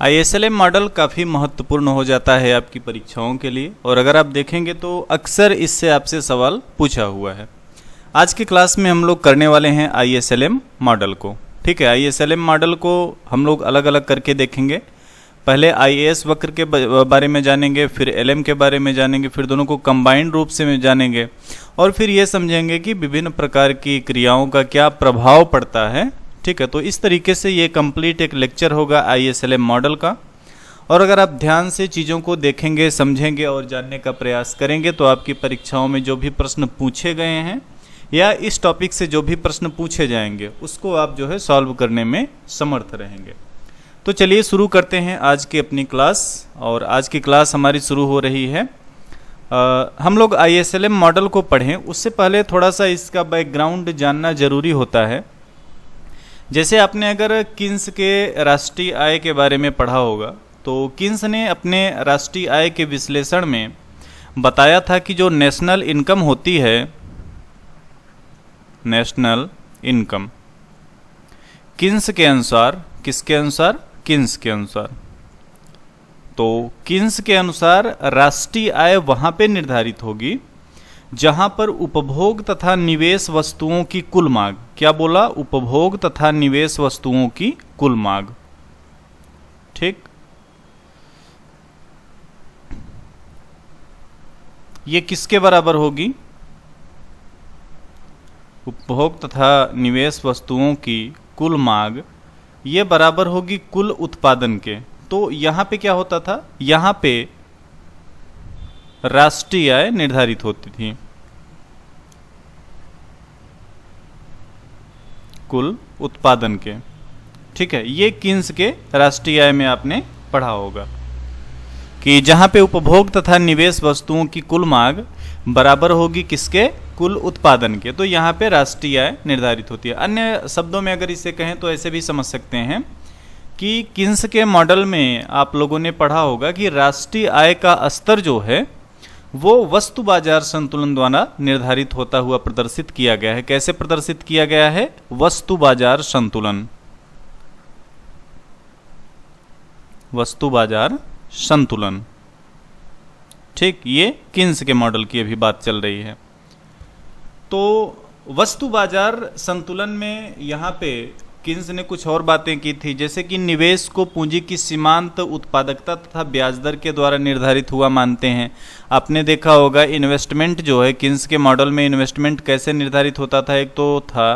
ISLM model काफ़ी महत्वपूर्ण हो जाता है आपकी परीक्षाओं के लिए, और अगर आप देखेंगे तो अक्सर इससे आपसे सवाल पूछा हुआ है। आज की क्लास में हम लोग करने वाले हैं ISLM मॉडल को। ठीक है, ISLM मॉडल को हम लोग अलग अलग करके देखेंगे। पहले IAS वक्र के बारे में जानेंगे, फिर LM के बारे में जानेंगे, फिर दोनों को कंबाइंड रूप से जानेंगे, और फिर ये समझेंगे कि विभिन्न प्रकार की क्रियाओं का क्या प्रभाव पड़ता है। ठीक है, तो इस तरीके से ये कंप्लीट एक लेक्चर होगा ISLM मॉडल का। और अगर आप ध्यान से चीज़ों को देखेंगे, समझेंगे और जानने का प्रयास करेंगे तो आपकी परीक्षाओं में जो भी प्रश्न पूछे गए हैं या इस टॉपिक से जो भी प्रश्न पूछे जाएंगे उसको आप जो है सॉल्व करने में समर्थ रहेंगे। तो चलिए शुरू करते हैं आज की अपनी क्लास। और आज की क्लास हमारी शुरू हो रही है। हम लोग ISLM मॉडल को पढ़ें उससे पहले थोड़ा सा इसका बैकग्राउंड जानना जरूरी होता है। जैसे आपने अगर किन्स के राष्ट्रीय आय के बारे में पढ़ा होगा तो किन्स ने अपने राष्ट्रीय आय के विश्लेषण में बताया था कि जो नेशनल इनकम होती है, नेशनल इनकम, किन्स के अनुसार, किसके अनुसार? किन्स के अनुसार। तो किन्स के अनुसार राष्ट्रीय आय वहां पे निर्धारित होगी जहां पर उपभोग तथा निवेश वस्तुओं की कुल मांग, क्या बोला? उपभोग तथा निवेश वस्तुओं की कुल मांग। ठीक, ये किसके बराबर होगी? उपभोग तथा निवेश वस्तुओं की कुल मांग ये बराबर होगी कुल उत्पादन के। तो यहां पे क्या होता था? यहां पे राष्ट्रीय आय निर्धारित होती थी कुल उत्पादन के। ठीक है, ये किन्स के राष्ट्रीय आय में आपने पढ़ा होगा कि जहां पे उपभोग तथा निवेश वस्तुओं की कुल मांग बराबर होगी किसके? कुल उत्पादन के। तो यहाँ पे राष्ट्रीय आय निर्धारित होती है। अन्य शब्दों में अगर इसे कहें तो ऐसे भी समझ सकते हैं कि किन्स के मॉडल में आप लोगों ने पढ़ा होगा कि राष्ट्रीय आय का स्तर जो है वो वस्तु बाजार संतुलन द्वारा निर्धारित होता हुआ प्रदर्शित किया गया है। कैसे प्रदर्शित किया गया है? वस्तु बाजार संतुलन, वस्तु बाजार संतुलन। ठीक, ये किन्स के मॉडल की अभी बात चल रही है। तो वस्तु बाजार संतुलन में यहाँ पे किन्स ने कुछ और बातें की थी, जैसे कि निवेश को पूंजी की सीमांत उत्पादकता तथा ब्याज दर के द्वारा निर्धारित हुआ मानते हैं। आपने देखा होगा इन्वेस्टमेंट जो है, किन्स के मॉडल में इन्वेस्टमेंट कैसे निर्धारित होता था? एक तो था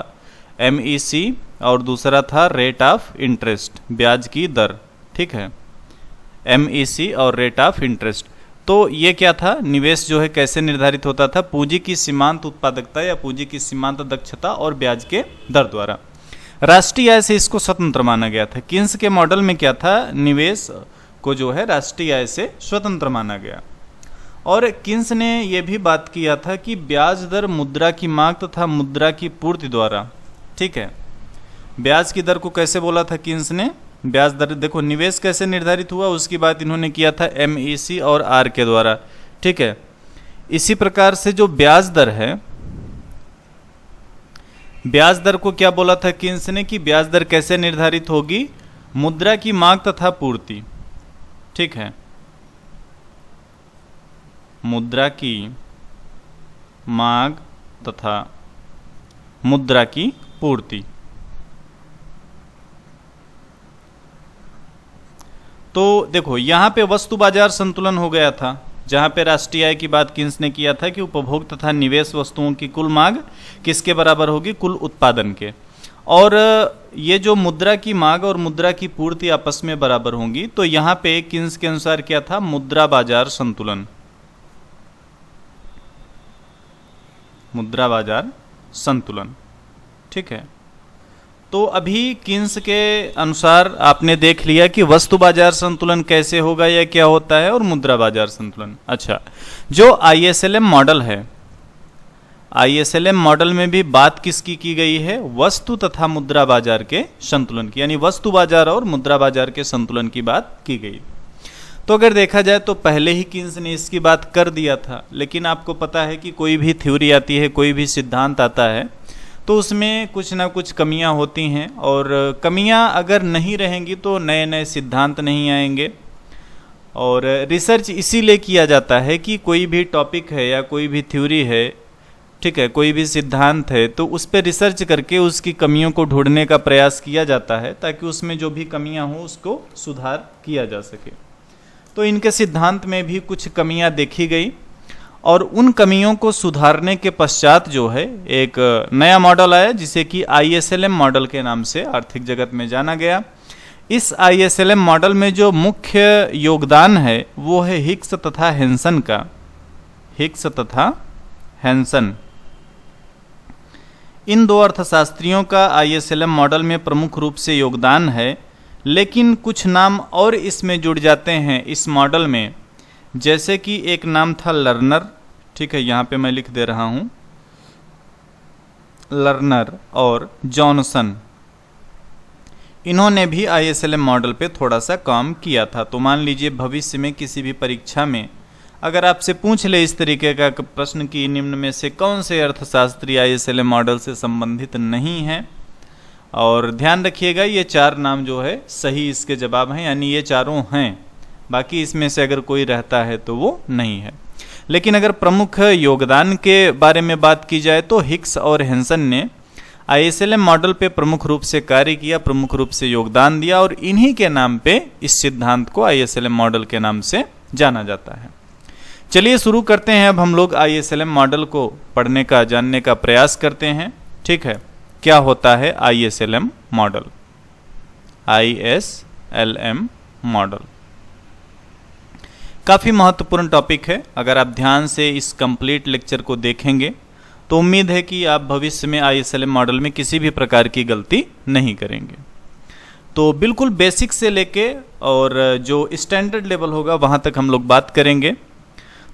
MEC और दूसरा था रेट ऑफ इंटरेस्ट, ब्याज की दर। ठीक है, MEC और रेट ऑफ इंटरेस्ट। तो ये क्या था? निवेश जो है कैसे निर्धारित होता था? पूंजी की सीमांत उत्पादकता या पूंजी की सीमांत दक्षता और ब्याज के दर द्वारा। राष्ट्रीय आय से इसको स्वतंत्र माना गया था। किन्स के मॉडल में क्या था? निवेश को जो है राष्ट्रीय आय से स्वतंत्र माना गया। और किन्स ने यह भी बात किया था कि ब्याज दर मुद्रा की मांग तथा मुद्रा की पूर्ति द्वारा। ठीक है, ब्याज की दर को कैसे बोला था किन्स ने? ब्याज दर, देखो निवेश कैसे निर्धारित हुआ उसकी बात इन्होंने किया था MEC और R के द्वारा। ठीक है, इसी प्रकार से जो ब्याज दर है, ब्याज दर को क्या बोला था किन्स ने कि ब्याज दर कैसे निर्धारित होगी? मुद्रा की मांग तथा पूर्ति। ठीक है, मुद्रा की मांग तथा मुद्रा की पूर्ति। तो देखो यहाँ पे वस्तु बाजार संतुलन हो गया था, जहाँ पे राष्ट्रीय आय की बात किन्स ने किया था कि उपभोग तथा निवेश वस्तुओं की कुल मांग किसके बराबर होगी? कुल उत्पादन के। और ये जो मुद्रा की मांग और मुद्रा की पूर्ति आपस में बराबर होंगी। तो यहाँ पे किन्स के अनुसार क्या था? मुद्रा बाजार संतुलन, मुद्रा बाजार संतुलन। ठीक है, तो अभी किन्स के अनुसार आपने देख लिया कि वस्तु बाजार संतुलन कैसे होगा या क्या होता है, और मुद्रा बाजार संतुलन। अच्छा, जो ISLM मॉडल है, ISLM मॉडल में भी बात किसकी की गई है? वस्तु तथा मुद्रा बाजार के संतुलन की, यानी वस्तु बाजार और मुद्रा बाजार के संतुलन की बात की गई। तो अगर देखा जाए तो पहले ही किन्स ने इसकी बात कर दिया था, लेकिन आपको पता है कि कोई भी थ्योरी आती है, कोई भी सिद्धांत आता है तो उसमें कुछ ना कुछ कमियां होती हैं, और कमियां अगर नहीं रहेंगी तो नए नए सिद्धांत नहीं आएंगे। और रिसर्च इसीलिए किया जाता है कि कोई भी टॉपिक है या कोई भी थ्योरी है, ठीक है, कोई भी सिद्धांत है, तो उस पर रिसर्च करके उसकी कमियों को ढूंढने का प्रयास किया जाता है ताकि उसमें जो भी कमियां हो उसको सुधार किया जा सके। तो इनके सिद्धांत में भी कुछ कमियां देखी गई, और उन कमियों को सुधारने के पश्चात जो है एक नया मॉडल आया जिसे कि ISLM मॉडल के नाम से आर्थिक जगत में जाना गया। इस ISLM मॉडल में जो मुख्य योगदान है वो है हिक्स तथा हैंसन का। हिक्स तथा हैंसन, इन दो अर्थशास्त्रियों का ISLM मॉडल में प्रमुख रूप से योगदान है, लेकिन कुछ नाम और इसमें जुड़ जाते हैं इस मॉडल में, जैसे कि एक नाम था लर्नर, ठीक है, यहाँ पे मैं लिख दे रहा हूँ, लर्नर और जॉनसन। इन्होंने भी ISLM मॉडल पे थोड़ा सा काम किया था। तो मान लीजिए भविष्य में किसी भी परीक्षा में अगर आपसे पूछ ले इस तरीके का प्रश्न कि निम्न में से कौन से अर्थशास्त्री ISLM मॉडल से संबंधित नहीं है, और ध्यान रखिएगा ये 4 नाम जो है सही इसके जवाब हैं, यानी ये चारों हैं, बाकी इसमें से अगर कोई रहता है तो वो नहीं है। लेकिन अगर प्रमुख योगदान के बारे में बात की जाए तो हिक्स और हैंसन ने ISLM मॉडल पे प्रमुख रूप से कार्य किया, प्रमुख रूप से योगदान दिया, और इन्हीं के नाम पे इस सिद्धांत को ISLM मॉडल के नाम से जाना जाता है। चलिए शुरू करते हैं। अब हम लोग ISLM मॉडल को पढ़ने का, जानने का प्रयास करते हैं। ठीक है, क्या होता है ISLM मॉडल? ISLM मॉडल काफ़ी महत्वपूर्ण टॉपिक है। अगर आप ध्यान से इस कंप्लीट लेक्चर को देखेंगे तो उम्मीद है कि आप भविष्य में ISLM मॉडल में किसी भी प्रकार की गलती नहीं करेंगे। तो बिल्कुल बेसिक से लेके और जो स्टैंडर्ड लेवल होगा वहाँ तक हम लोग बात करेंगे।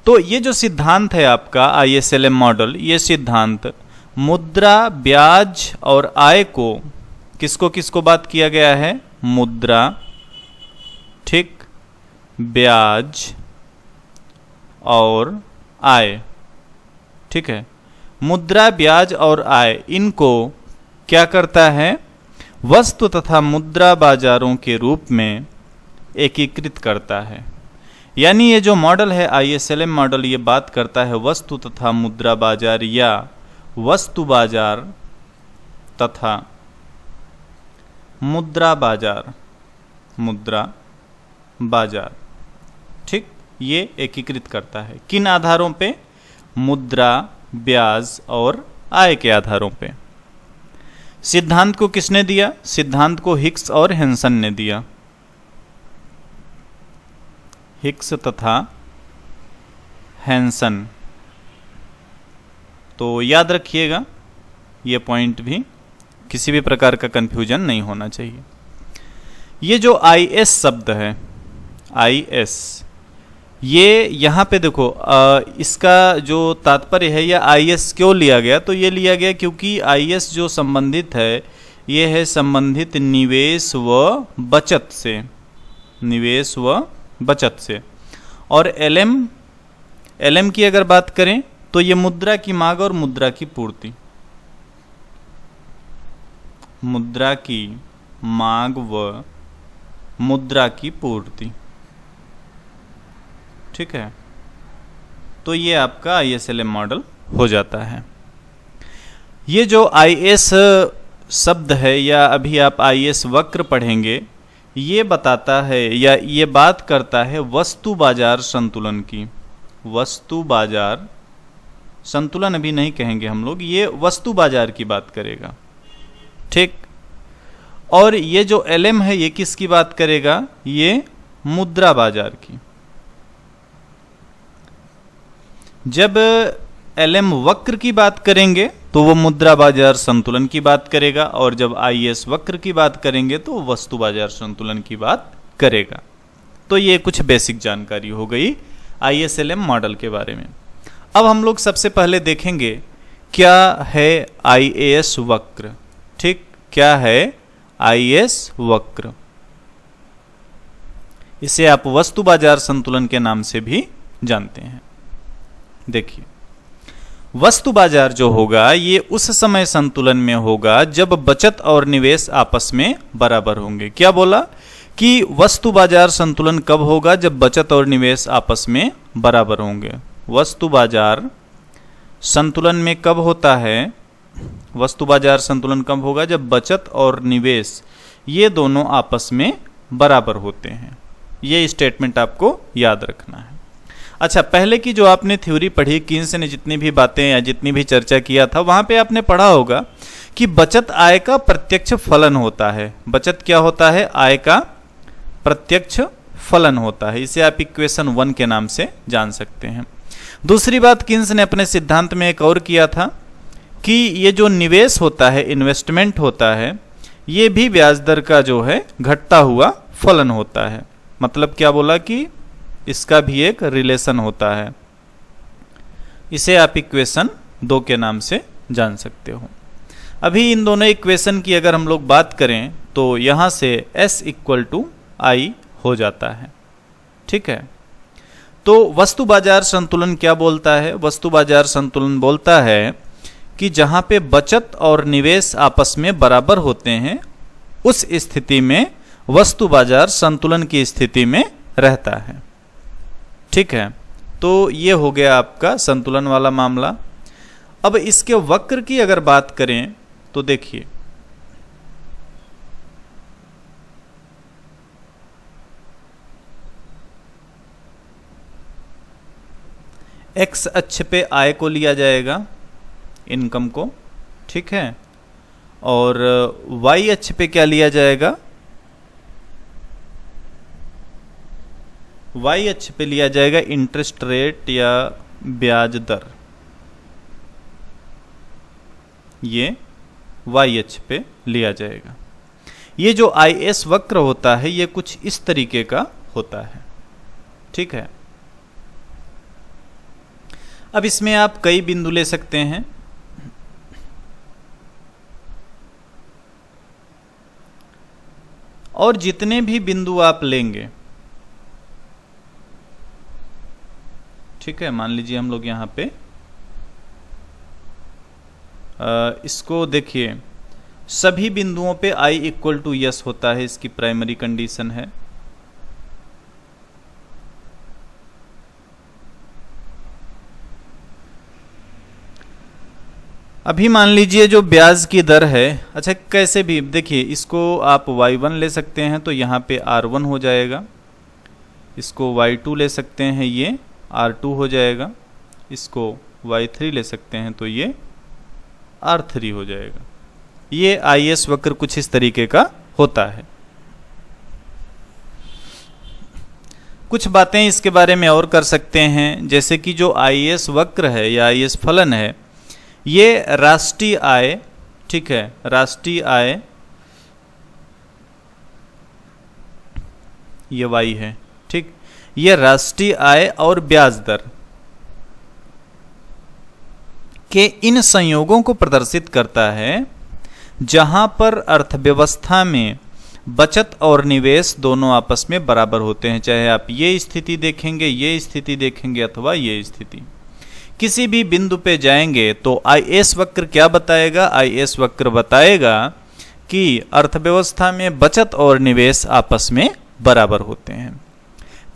तो ये जो सिद्धांत है आपका ISLM मॉडल, ये सिद्धांत मुद्रा, ब्याज और आय को किसको किसको बात किया गया है? मुद्रा, ठीक, ब्याज और आय, ठीक है। मुद्रा, ब्याज और आय, इनको क्या करता है? वस्तु तथा मुद्रा बाजारों के रूप में एकीकृत करता है। यानी ये जो मॉडल है ISLM मॉडल, ये बात करता है वस्तु तथा मुद्रा बाजार या वस्तु बाजार तथा मुद्रा बाजार, मुद्रा बाजार, ठीक, ये एकीकृत करता है। किन आधारों पे? मुद्रा, ब्याज और आय के आधारों पे। सिद्धांत को किसने दिया? सिद्धांत को हिक्स और हैंसन ने दिया। हिक्स तथा हैंसन, तो याद रखिएगा ये पॉइंट भी, किसी भी प्रकार का कंफ्यूजन नहीं होना चाहिए। ये जो IS शब्द है, IS, ये यहाँ पे देखो इसका जो तात्पर्य है, या IS क्यों लिया गया? तो ये लिया गया क्योंकि IS जो संबंधित है ये है संबंधित निवेश व बचत से, निवेश व बचत से। और LM की अगर बात करें तो ये मुद्रा की मांग और मुद्रा की पूर्ति, मुद्रा की मांग व मुद्रा की पूर्ति, ठीक है। तो ये आपका ISLM मॉडल हो जाता है। ये जो IS शब्द है, या अभी आप IS वक्र पढ़ेंगे, ये बताता है या ये बात करता है वस्तु बाजार संतुलन की। वस्तु बाजार संतुलन अभी नहीं कहेंगे हम लोग, ये वस्तु बाजार की बात करेगा, ठीक। और ये जो LM है ये किसकी बात करेगा? ये मुद्रा बाजार की। जब LM वक्र की बात करेंगे तो वो मुद्रा बाजार संतुलन की बात करेगा, और जब IS वक्र की बात करेंगे तो वस्तु बाजार संतुलन की बात करेगा। तो ये कुछ बेसिक जानकारी हो गई ISLM मॉडल के बारे में। अब हम लोग सबसे पहले देखेंगे क्या है IAS वक्र, ठीक, क्या है IS वक्र। इसे आप वस्तु बाजार संतुलन के नाम से भी जानते हैं। देखिए, वस्तु बाजार जो होगा ये उस समय संतुलन में होगा जब बचत और निवेश आपस में बराबर होंगे। क्या बोला कि वस्तु बाजार संतुलन कब होगा? जब बचत और निवेश आपस में बराबर होंगे। वस्तु बाजार संतुलन में कब होता है? वस्तु बाजार संतुलन कब होगा? जब बचत और निवेश ये दोनों आपस में बराबर होते हैं। ये स्टेटमेंट आपको याद रखना है। अच्छा, पहले की जो आपने थ्योरी पढ़ी, किन्स ने जितनी भी बातें या जितनी भी चर्चा किया था, वहां पे आपने पढ़ा होगा कि बचत आय का प्रत्यक्ष फलन होता है। बचत क्या होता है? आय का प्रत्यक्ष फलन होता है। इसे आप इक्वेशन 1 के नाम से जान सकते हैं। दूसरी बात किन्स ने अपने सिद्धांत में एक और किया था कि ये जो निवेश होता है, इन्वेस्टमेंट होता है, ये भी ब्याज दर का जो है घटता हुआ फलन होता है। मतलब क्या बोला कि इसका भी एक रिलेशन होता है। इसे आप इक्वेशन 2 के नाम से जान सकते हो। अभी इन दोनों इक्वेशन की अगर हम लोग बात करें तो यहां से S = I हो जाता है। ठीक है, तो वस्तु बाजार संतुलन क्या बोलता है? वस्तु बाजार संतुलन बोलता है कि जहां पे बचत और निवेश आपस में बराबर होते हैं, उस स्थिति में वस्तु बाजार संतुलन की स्थिति में रहता है। ठीक है, तो ये हो गया आपका संतुलन वाला मामला। अब इसके वक्र की अगर बात करें तो देखिए, एक्स अक्ष पे आय को लिया जाएगा, इनकम को। ठीक है, और वाई अक्ष पे क्या लिया जाएगा? वाई अक्ष पे लिया जाएगा इंटरेस्ट रेट या ब्याज दर। ये वाई अक्ष पे लिया जाएगा। ये जो IS वक्र होता है ये कुछ इस तरीके का होता है। ठीक है, अब इसमें आप कई बिंदु ले सकते हैं। और जितने भी बिंदु आप लेंगे, ठीक है, मान लीजिए हम लोग यहां पे इसको देखिए, सभी बिंदुओं पे I = S होता है, इसकी प्राइमरी कंडीशन है। अभी मान लीजिए जो ब्याज की दर है, अच्छा कैसे भी देखिए, इसको आप y1 ले सकते हैं तो यहाँ पे r1 हो जाएगा। इसको y2 ले सकते हैं, ये r2 हो जाएगा। इसको y3 ले सकते हैं तो ये r3 हो जाएगा। ये IS वक्र कुछ इस तरीके का होता है। कुछ बातें इसके बारे में और कर सकते हैं, जैसे कि जो IS वक्र है या IS फलन है, ये राष्ट्रीय आय, ठीक है, राष्ट्रीय आय ये y है। ठीक, ये राष्ट्रीय आय और ब्याज दर के इन संयोगों को प्रदर्शित करता है जहां पर अर्थव्यवस्था में बचत और निवेश दोनों आपस में बराबर होते हैं। चाहे आप ये स्थिति देखेंगे, ये स्थिति देखेंगे अथवा ये स्थिति, किसी भी बिंदु पे जाएंगे तो IS वक्र क्या बताएगा? IS वक्र बताएगा कि अर्थव्यवस्था में बचत और निवेश आपस में बराबर होते हैं।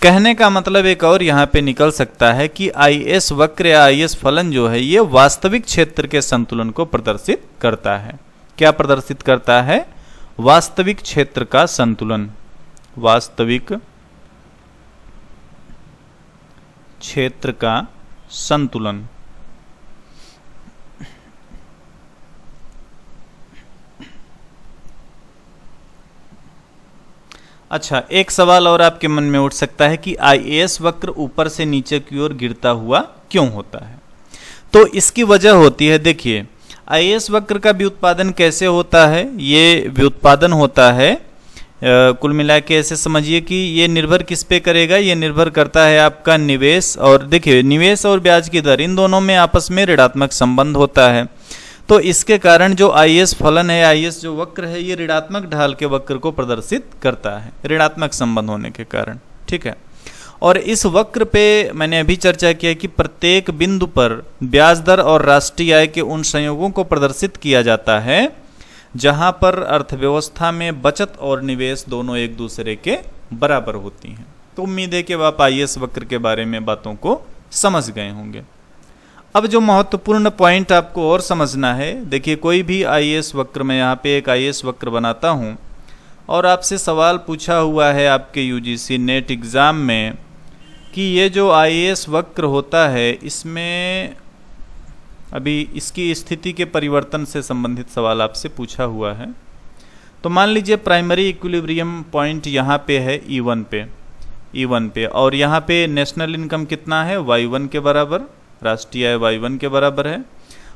कहने का मतलब एक और यहाँ पे निकल सकता है कि IS वक्र या IS फलन जो है ये वास्तविक क्षेत्र के संतुलन को प्रदर्शित करता है। क्या प्रदर्शित करता है? वास्तविक क्षेत्र का संतुलन। वास्तविक क्षेत्र का संतुलन। अच्छा, एक सवाल और आपके मन में उठ सकता है कि IAS वक्र ऊपर से नीचे की ओर गिरता हुआ क्यों होता है? तो इसकी वजह होती है, देखिए IAS वक्र का व्युत्पादन कैसे होता है? ये व्युत्पादन होता है कुल मिला के ऐसे समझिए कि ये निर्भर किस पे करेगा? ये निर्भर करता है आपका निवेश, और देखिए निवेश और ब्याज की दर, इन दोनों में आपस में ऋणात्मक संबंध होता है। तो इसके कारण जो IAS फलन है, IAS जो वक्र है, ये ऋणात्मक ढाल के वक्र को प्रदर्शित करता है, ऋणात्मक संबंध होने के कारण। ठीक है, और इस वक्र पे मैंने अभी चर्चा किया कि प्रत्येक बिंदु पर ब्याज दर और राष्ट्रीय आय के उन संयोगों को प्रदर्शित किया जाता है जहां पर अर्थव्यवस्था में बचत और निवेश दोनों एक दूसरे के बराबर होती हैं। तो उम्मीद है कि आप आईएएस वक्र के बारे में बातों को समझ गए होंगे। अब जो महत्वपूर्ण पॉइंट आपको और समझना है, देखिए कोई भी आईएएस वक्र, मैं यहाँ पे एक आईएएस वक्र बनाता हूँ और आपसे सवाल पूछा हुआ है आपके यूजीसी नेट एग्ज़ाम में कि ये जो आईएएस वक्र होता है इसमें अभी इसकी स्थिति के परिवर्तन से संबंधित सवाल आपसे पूछा हुआ है। तो मान लीजिए प्राइमरी इक्विलिब्रियम पॉइंट यहाँ पे है E1 पे और यहाँ पे नेशनल इनकम कितना है Y1 के बराबर, राष्ट्रीय आय Y1 के बराबर है,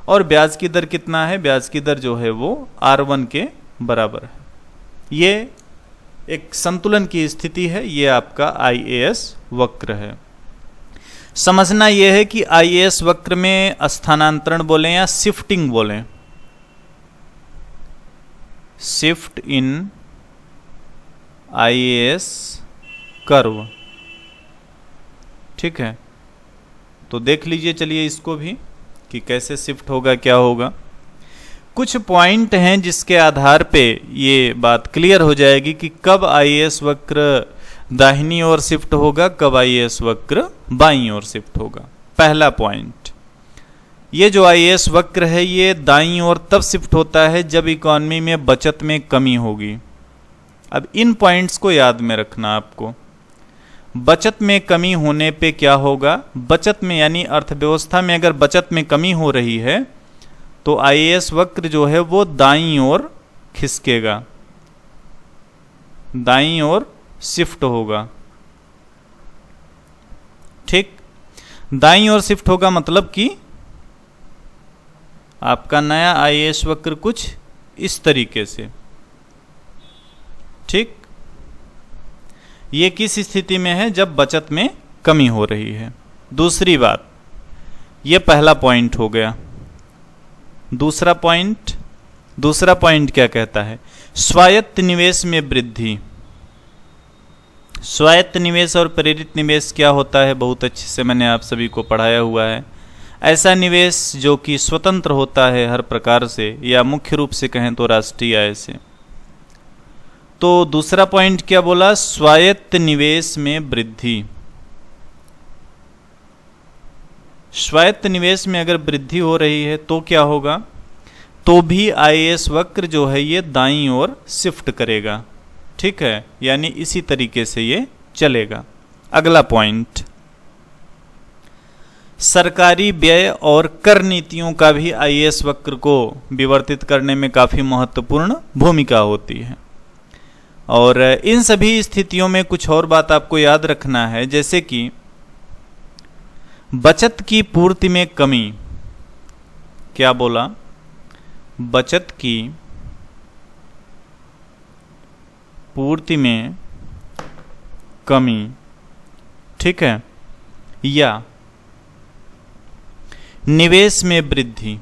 और ब्याज की दर कितना है, ब्याज की दर जो है वो R1 के बराबर है। ये एक संतुलन की स्थिति है, ये आपका आईएएस वक्र है। समझना यह है कि आईएएस वक्र में स्थानांतरण बोलें या शिफ्टिंग बोलें, शिफ्ट इन आईएएस कर्व, ठीक है। तो देख लीजिए चलिए इसको भी कि कैसे शिफ्ट होगा, क्या होगा। कुछ पॉइंट हैं जिसके आधार पे ये बात क्लियर हो जाएगी कि कब आईएएस वक्र दाहिनी ओर शिफ्ट होगा, कब आईएएस वक्र बाईं ओर शिफ्ट होगा। पहला पॉइंट, ये जो आईएएस वक्र है ये दाईं ओर तब शिफ्ट होता है जब इकॉनमी में बचत में कमी होगी। अब इन पॉइंट्स को याद में रखना आपको। बचत में कमी होने पे क्या होगा, बचत में यानी अर्थव्यवस्था में अगर बचत में कमी हो रही है तो आईएएस वक्र जो है वो दाईं ओर खिसकेगा, दाईं ओर शिफ्ट होगा, ठीक। दाईं ओर शिफ्ट होगा मतलब कि आपका नया आईएएस वक्र कुछ इस तरीके से, ठीक। ये किस स्थिति में है, जब बचत में कमी हो रही है। दूसरी बात, ये पहला पॉइंट हो गया। दूसरा पॉइंट क्या कहता है, स्वायत्त निवेश में वृद्धि। स्वायत्त निवेश और प्रेरित निवेश क्या होता है, बहुत अच्छे से मैंने आप सभी को पढ़ाया हुआ है। ऐसा निवेश जो कि स्वतंत्र होता है हर प्रकार से, या मुख्य रूप से कहें तो राष्ट्रीय आय से। तो दूसरा पॉइंट क्या बोला, स्वायत्त निवेश में वृद्धि। स्वायत्त निवेश में अगर वृद्धि हो रही है तो क्या होगा, तो भी आईएएस वक्र जो है ये दाईं ओर शिफ्ट करेगा, ठीक है, यानी इसी तरीके से ये चलेगा। अगला पॉइंट, सरकारी व्यय और कर नीतियों का भी आईएएस वक्र को विवर्तित करने में काफी महत्वपूर्ण भूमिका होती है। और इन सभी स्थितियों में कुछ और बात आपको याद रखना है, जैसे कि बचत की पूर्ति में कमी। क्या बोला, बचत की पूर्ति में कमी, ठीक है, या निवेश में वृद्धि।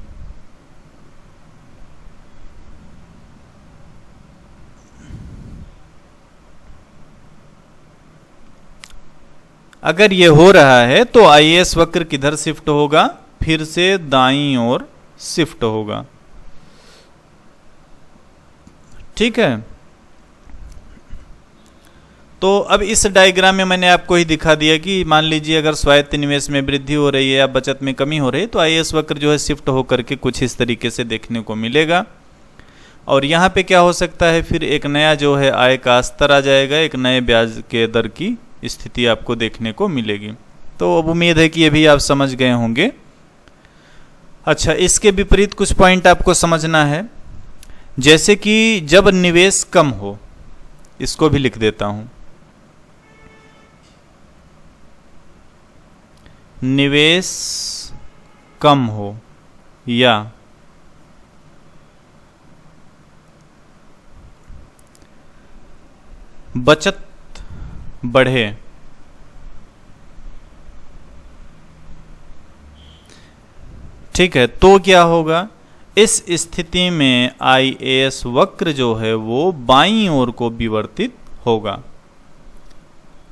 अगर ये हो रहा है तो आईएएस वक्र किधर शिफ्ट होगा, फिर से दाईं ओर शिफ्ट होगा, ठीक है। तो अब इस डायग्राम में मैंने आपको ही दिखा दिया कि मान लीजिए अगर स्वायत्त निवेश में वृद्धि हो रही है या बचत में कमी हो रही है तो आईएएस वक्र जो है शिफ्ट होकर के कुछ इस तरीके से देखने को मिलेगा। और यहाँ पे क्या हो सकता है, फिर एक नया जो है आय का स्तर आ जाएगा, एक नए ब्याज के दर की स्थिति आपको देखने को मिलेगी। तो अब उम्मीद है कि ये भी आप समझ गए होंगे। अच्छा, इसके विपरीत कुछ पॉइंट आपको समझना है, जैसे कि जब निवेश कम हो, इसको भी लिख देता हूं, निवेश कम हो या बचत बढ़े, ठीक है, तो क्या होगा, इस स्थिति में आईएएस वक्र जो है वो बाईं ओर को विवर्तित होगा,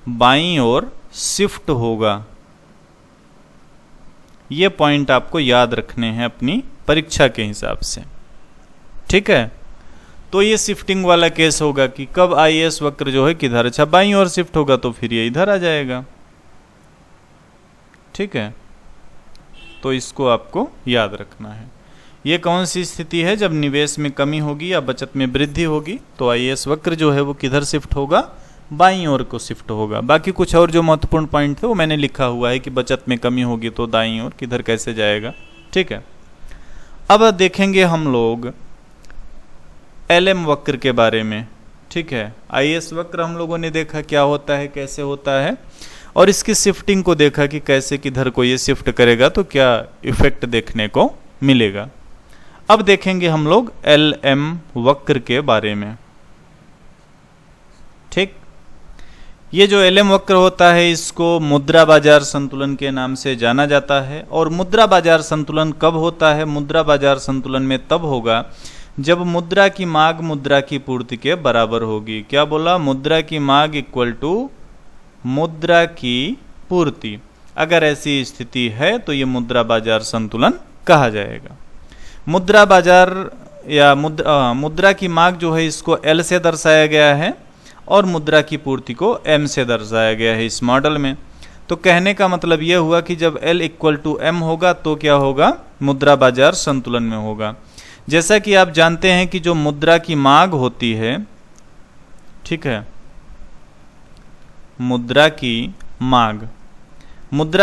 बाईं ओर शिफ्ट होगा। ये पॉइंट आपको याद रखने हैं अपनी परीक्षा के हिसाब से, ठीक है। तो ये शिफ्टिंग वाला केस होगा कि कब IAS वक्र जो है किधर, अच्छा बाईं ओर शिफ्ट होगा तो फिर ये इधर आ जाएगा, ठीक है। तो इसको आपको याद रखना है। ये कौन सी स्थिति है, जब निवेश में कमी होगी या बचत में वृद्धि होगी तो IAS वक्र जो है वो किधर शिफ्ट होगा, बाईं ओर को शिफ्ट होगा। बाकी कुछ और जो महत्वपूर्ण पॉइंट थे वो मैंने लिखा हुआ है कि बचत में कमी होगी तो दाईं ओर किधर कैसे जाएगा, ठीक है। अब देखेंगे हम लोग LM वक्र के बारे में, ठीक है। IAS वक्र हम लोगों ने देखा क्या होता है, कैसे होता है, और इसकी शिफ्टिंग को देखा कि कैसे किधर को ये शिफ्ट करेगा तो क्या इफेक्ट देखने को मिलेगा। अब देखेंगे हम लोग LM वक्र के बारे में, ठीक। ये जो LM वक्र होता है इसको मुद्रा बाजार संतुलन के नाम से जाना जाता है। और मुद्रा बाजार संतुलन कब होता है, मुद्रा बाजार संतुलन में तब होगा जब मुद्रा की मांग मुद्रा की पूर्ति के बराबर होगी। क्या बोला, मुद्रा की मांग इक्वल टू मुद्रा की पूर्ति। अगर ऐसी स्थिति है तो ये मुद्रा बाजार संतुलन कहा जाएगा। मुद्रा बाजार या मुद्रा की मांग जो है इसको L से दर्शाया गया है और मुद्रा की पूर्ति को M से दर्शाया गया है इस मॉडल में। तो कहने का मतलब यह हुआ कि जब L इक्वल टू M होगा तो क्या होगा, मुद्रा बाजार संतुलन में होगा। जैसा कि आप जानते हैं कि जो मुद्रा की मांग होती है, ठीक है, मुद्रा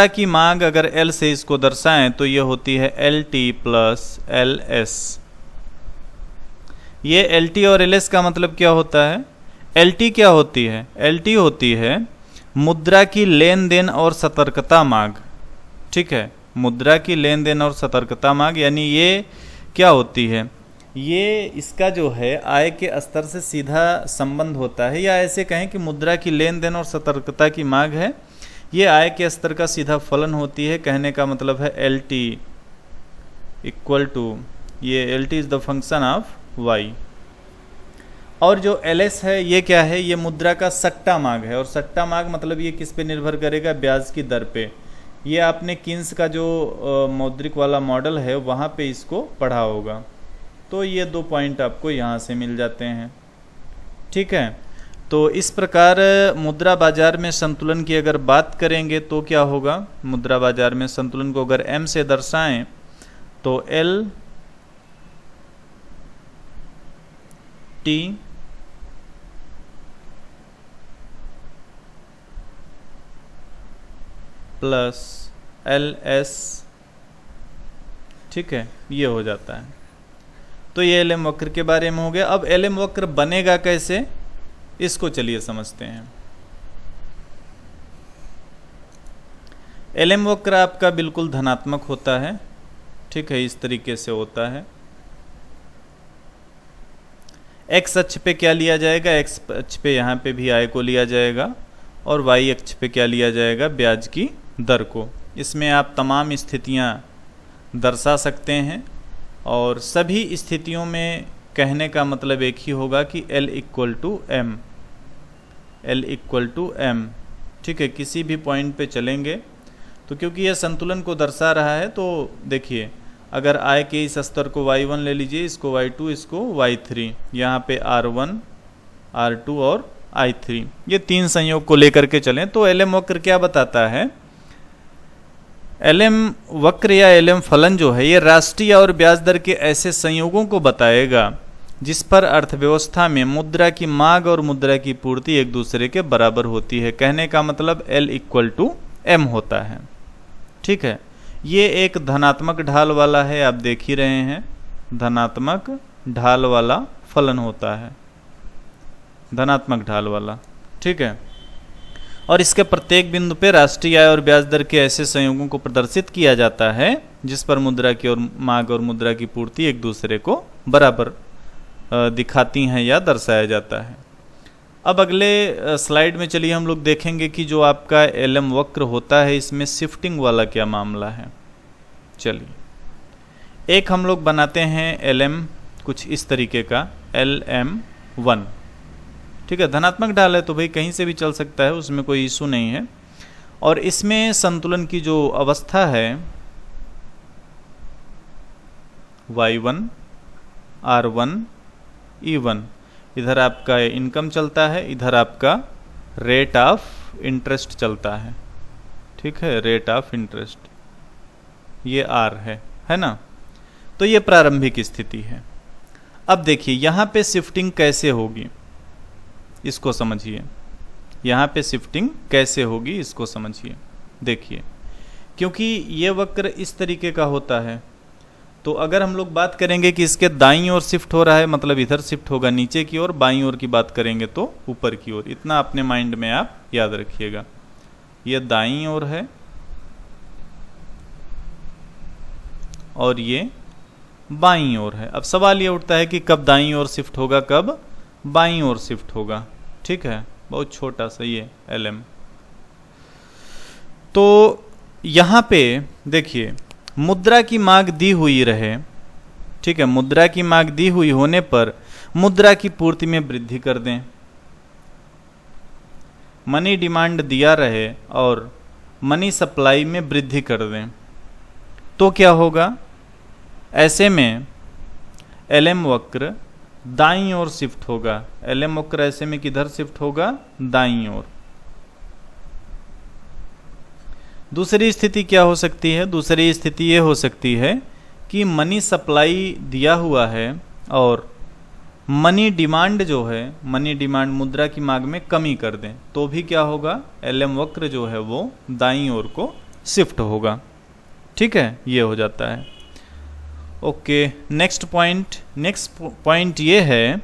की मांग अगर L से इसको दर्शाएं तो ये होती है LT प्लस LS। ये LT और LS का मतलब क्या होता है, LT क्या होती है, LT होती है मुद्रा की लेन देन और सतर्कता मांग, ठीक है। मुद्रा की लेन देन और सतर्कता मांग यानी ये क्या होती है, ये इसका जो है आय के स्तर से सीधा संबंध होता है, या ऐसे कहें कि मुद्रा की लेन देन और सतर्कता की मांग है, ये आय के स्तर का सीधा फलन होती है। कहने का मतलब है LT इक्वल टू, ये LT is the function of Y। और जो LS है ये क्या है, ये मुद्रा का सट्टा मांग है। और सट्टा मांग मतलब ये किस पे निर्भर करेगा, ब्याज की दर पे। ये आपने किन्स का जो मौद्रिक वाला मॉडल है वहाँ पे इसको पढ़ा होगा। तो ये दो पॉइंट आपको यहाँ से मिल जाते हैं, ठीक है। तो इस प्रकार मुद्रा बाजार में संतुलन की अगर बात करेंगे तो क्या होगा, मुद्रा बाजार में संतुलन को अगर M से दर्शाएं तो L T प्लस LS, ठीक है, ये हो जाता है। तो ये LM वक्र के बारे में हो गया। अब LM वक्र बनेगा कैसे, इसको चलिए समझते हैं। LM वक्र आपका बिल्कुल धनात्मक होता है, ठीक है, इस तरीके से होता है। X अक्ष पे क्या लिया जाएगा, X अक्ष पे यहाँ पे भी आय को लिया जाएगा और Y अक्ष पे क्या लिया जाएगा, ब्याज की दर को। इसमें आप तमाम स्थितियाँ दर्शा सकते हैं और सभी स्थितियों में कहने का मतलब एक ही होगा कि L equal to M, L equal to M, ठीक है। किसी भी पॉइंट पे चलेंगे तो क्योंकि यह संतुलन को दर्शा रहा है तो देखिए, अगर आय के इस स्तर को Y1 ले लीजिए, इसको Y2, इसको Y3, यहाँ पे R1, R2 और I3, ये तीन संयोग को लेकर के चलें तो LM वक्र क्या बताता है, LM वक्र या LM फलन जो है ये राष्ट्रीय और ब्याज दर के ऐसे संयोगों को बताएगा जिस पर अर्थव्यवस्था में मुद्रा की मांग और मुद्रा की पूर्ति एक दूसरे के बराबर होती है। कहने का मतलब L इक्वल टू M होता है, ठीक है। ये एक धनात्मक ढाल वाला है, आप देख ही रहे हैं, धनात्मक ढाल वाला फलन होता है, धनात्मक ढाल वाला, ठीक है। और इसके प्रत्येक बिंदु पे राष्ट्रीय आय और ब्याज दर के ऐसे संयोगों को प्रदर्शित किया जाता है जिस पर मुद्रा की और मांग और मुद्रा की पूर्ति एक दूसरे को बराबर दिखाती हैं या दर्शाया जाता है। अब अगले स्लाइड में चलिए हम लोग देखेंगे कि जो आपका LM वक्र होता है इसमें शिफ्टिंग वाला क्या मामला है। चलिए एक हम लोग बनाते हैं LM कुछ इस तरीके का, LM1, ठीक है। धनात्मक ढाल है तो भाई कहीं से भी चल सकता है, उसमें कोई इशू नहीं है। और इसमें संतुलन की जो अवस्था है Y1, R1, E1, इधर आपका इनकम चलता है, इधर आपका रेट ऑफ इंटरेस्ट चलता है। ठीक है, रेट ऑफ इंटरेस्ट, ये R है ना। तो ये प्रारंभिक स्थिति है। अब देखिए यहाँ पे शिफ्टिंग कैसे होगी इसको समझिए, यहाँ पे शिफ्टिंग कैसे होगी इसको समझिए। देखिए, क्योंकि ये वक्र इस तरीके का होता है, तो अगर हम लोग बात करेंगे कि इसके दाईं ओर शिफ्ट हो रहा है, मतलब इधर शिफ्ट होगा नीचे की ओर, बाईं ओर की बात करेंगे तो ऊपर की ओर। इतना अपने माइंड में आप याद रखिएगा। ये दाईं ओर है और ये बाईं ओर है। अब सवाल ये उठता है कि कब दाईं ओर शिफ्ट होगा, कब बाईं ओर शिफ्ट होगा। ठीक है, बहुत छोटा सा ये LM। तो यहाँ पे देखिए, मुद्रा की मांग दी हुई रहे, ठीक है, मुद्रा की मांग दी हुई होने पर मुद्रा की पूर्ति में वृद्धि कर दें। मनी डिमांड दिया रहे और मनी सप्लाई में वृद्धि कर दें, तो क्या होगा? ऐसे में LM वक्र दाईं ओर शिफ्ट होगा। LM वक्र ऐसे में किधर शिफ्ट होगा? दाईं ओर। दूसरी स्थिति क्या हो सकती है? दूसरी स्थिति ये हो सकती है कि मनी सप्लाई दिया हुआ है और मनी डिमांड जो है, मनी डिमांड मुद्रा की मांग में कमी कर दें, तो भी क्या होगा? LM वक्र जो है वो दाईं ओर को शिफ्ट होगा। ठीक है, ये हो जाता है। ओके, नेक्स्ट पॉइंट ये है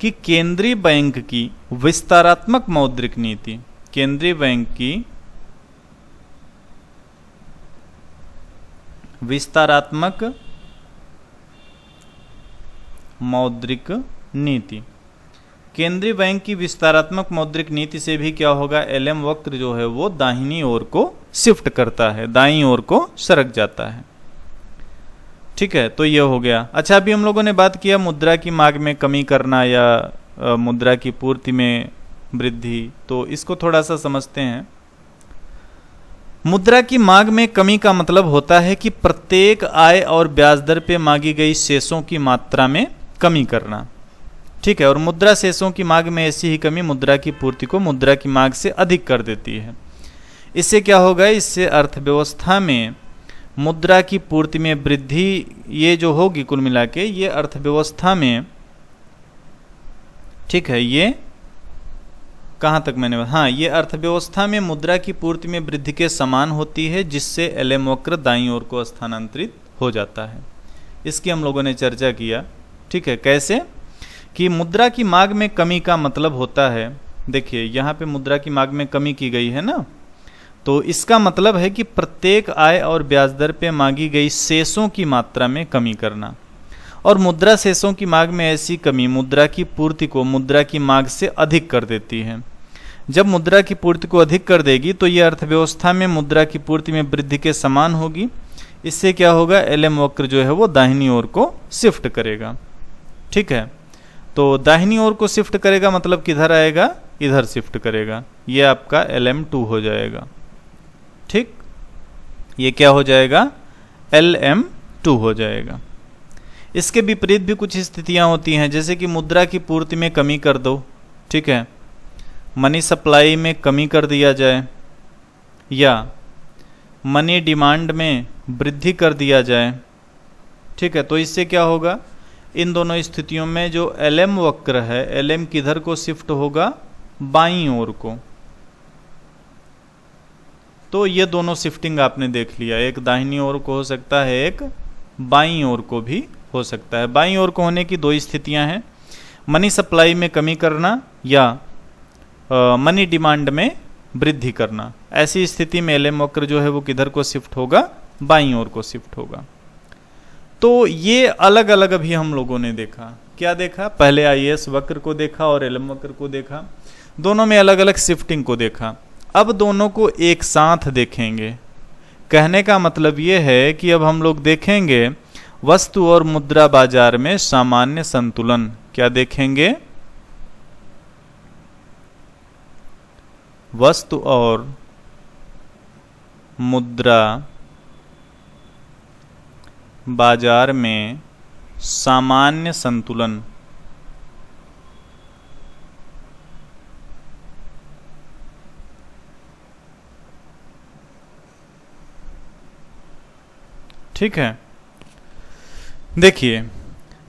कि केंद्रीय बैंक की विस्तारात्मक मौद्रिक नीति, केंद्रीय बैंक की विस्तारात्मक मौद्रिक नीति, केंद्रीय बैंक की विस्तारात्मक मौद्रिक नीति से भी क्या होगा? LM वक्र जो है वो दाहिनी ओर को शिफ्ट करता है, दाईं ओर को सरक जाता है। ठीक है, तो ये हो गया। अच्छा, अभी हम लोगों ने बात किया मुद्रा की मांग में कमी करना या मुद्रा की पूर्ति में वृद्धि, तो इसको थोड़ा सा समझते हैं। मुद्रा की मांग में कमी का मतलब होता है कि प्रत्येक आय और ब्याज दर पे मांगी गई शेषों की मात्रा में कमी करना। ठीक है, और मुद्रा शेषों की मांग में ऐसी ही कमी मुद्रा की पूर्ति को मुद्रा की मांग से अधिक कर देती है। इससे क्या होगा? इससे अर्थव्यवस्था में मुद्रा की पूर्ति में वृद्धि ये जो होगी, कुल मिला के ये अर्थव्यवस्था में, ठीक है, ये कहाँ तक मैंने, हाँ, ये अर्थव्यवस्था में मुद्रा की पूर्ति में वृद्धि के समान होती है, जिससे LM वक्र दाईं ओर को स्थानांतरित हो जाता है। इसकी हम लोगों ने चर्चा किया। ठीक है, कैसे कि मुद्रा की मांग में कमी का मतलब होता है, देखिए यहाँ पे मुद्रा की मांग में कमी की गई है ना, तो इसका मतलब है कि प्रत्येक आय और ब्याज दर पे मांगी गई शेषों की मात्रा में कमी करना। और मुद्रा शेषों की मांग में ऐसी कमी मुद्रा की पूर्ति को मुद्रा की मांग से अधिक कर देती है। जब मुद्रा की पूर्ति को अधिक कर देगी तो यह अर्थव्यवस्था में मुद्रा की पूर्ति में वृद्धि के समान होगी। इससे क्या होगा? LM वक्र जो है वो दाहिनी ओर को शिफ्ट करेगा। ठीक है, तो दाहिनी ओर को शिफ्ट करेगा मतलब किधर आएगा? इधर शिफ्ट करेगा। ये आपका LM2 हो जाएगा। ठीक, ये क्या हो जाएगा? LM2 हो जाएगा। इसके विपरीत भी कुछ स्थितियां होती हैं, जैसे कि मुद्रा की पूर्ति में कमी कर दो, ठीक है, मनी सप्लाई में कमी कर दिया जाए या मनी डिमांड में वृद्धि कर दिया जाए। ठीक है, तो इससे क्या होगा? इन दोनों स्थितियों में जो LM वक्र है, LM किधर को शिफ्ट होगा? बाईं ओर को। तो ये दोनों शिफ्टिंग आपने देख लिया, एक दाहिनी ओर को हो सकता है, एक बाईं ओर को भी हो सकता है। बाईं ओर को होने की दो स्थितियां हैं, मनी सप्लाई में कमी करना या मनी डिमांड में वृद्धि करना। ऐसी स्थिति में LM वक्र जो है वो किधर को शिफ्ट होगा? बाईं ओर को शिफ्ट होगा। तो ये अलग अलग अभी हम लोगों ने देखा। क्या देखा? पहले IAS वक्र को देखा और LM वक्र को देखा, दोनों में अलग अलग शिफ्टिंग को देखा। अब दोनों को एक साथ देखेंगे। कहने का मतलब ये है कि अब हम लोग देखेंगे वस्तु और मुद्रा बाजार में सामान्य संतुलन। क्या देखेंगे? वस्तु और मुद्रा बाजार में सामान्य संतुलन ठीक है। देखिए,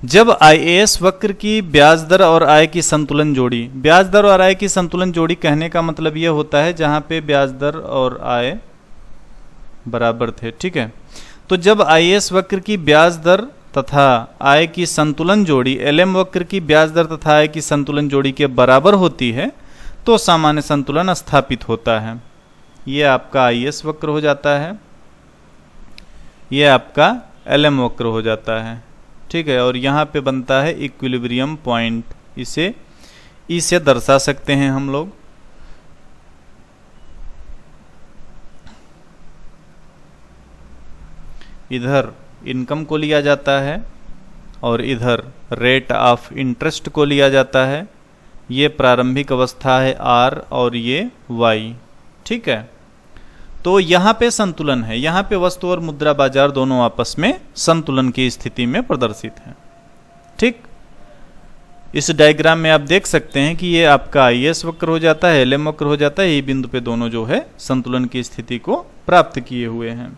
जब आईएएस वक्र की ब्याज दर और आय की संतुलन जोड़ी, ब्याज दर और आय की संतुलन जोड़ी कहने का मतलब यह होता है जहां पे ब्याज दर और आय बराबर थे, ठीक है। तो जब आईएएस वक्र की ब्याज दर तथा आय की संतुलन जोड़ी एलएम वक्र की ब्याज दर तथा आय की संतुलन जोड़ी के बराबर होती है तो सामान्य संतुलन स्थापित होता है। ये आपका आईएएस वक्र हो जाता है, ये आपका एलएम वक्र हो जाता है, ठीक है। और यहाँ पे बनता है इक्विलिब्रियम पॉइंट, इसे ई से दर्शा सकते हैं हम लोग। इधर इनकम को लिया जाता है और इधर रेट ऑफ इंटरेस्ट को लिया जाता है। ये प्रारंभिक अवस्था है आर और ये वाई, ठीक है। तो यहाँ पे संतुलन है, यहाँ पे वस्तु और मुद्रा बाजार दोनों आपस में संतुलन की स्थिति में प्रदर्शित हैं, ठीक। इस डायग्राम में आप देख सकते हैं कि ये आपका आईएएस वक्र हो जाता है, एलएम वक्र हो जाता है। ये बिंदु पे दोनों जो है संतुलन की स्थिति को प्राप्त किए हुए हैं।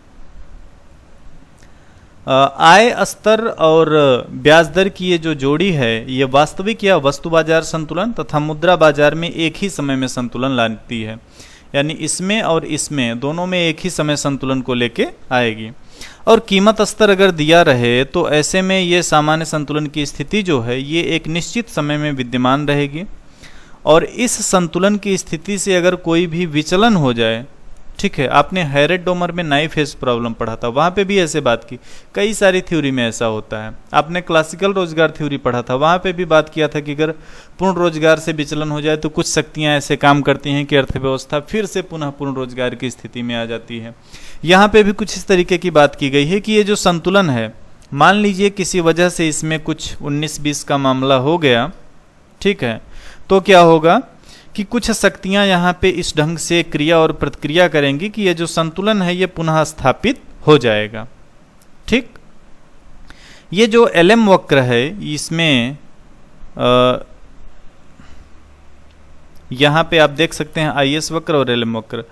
आय स्तर और ब्याज दर की ये जो जोड़ी है ये वास्तविक या वस्तु बाजार संतुलन तथा मुद्रा बाजार में एक ही समय में संतुलन लाती है, यानी इसमें और इसमें दोनों में एक ही समय संतुलन को लेके आएगी। और कीमत स्तर अगर दिया रहे तो ऐसे में ये सामान्य संतुलन की स्थिति जो है ये एक निश्चित समय में विद्यमान रहेगी। और इस संतुलन की स्थिति से अगर कोई भी विचलन हो जाए, ठीक है, आपने हैरेट डोमर में नाइफ फेज प्रॉब्लम पढ़ा था, वहाँ पे भी ऐसे बात की। कई सारी थ्योरी में ऐसा होता है। आपने क्लासिकल रोजगार थ्योरी पढ़ा था, वहाँ पे भी बात किया था कि अगर पूर्ण रोजगार से विचलन हो जाए तो कुछ शक्तियाँ ऐसे काम करती हैं कि अर्थव्यवस्था फिर से पुनः पूर्ण रोजगार की स्थिति में आ जाती है। यहाँ पे भी कुछ इस तरीके की बात की गई है कि ये जो संतुलन है, मान लीजिए किसी वजह से इसमें कुछ 19-20 का मामला हो गया, ठीक है, तो क्या होगा कि कुछ शक्तियां यहाँ पे इस ढंग से क्रिया और प्रतिक्रिया करेंगी कि ये जो संतुलन है ये पुनः स्थापित हो जाएगा, ठीक। ये जो एलएम वक्र है इसमें यहाँ पे आप देख सकते हैं आईएएस वक्र और एलएम वक्र,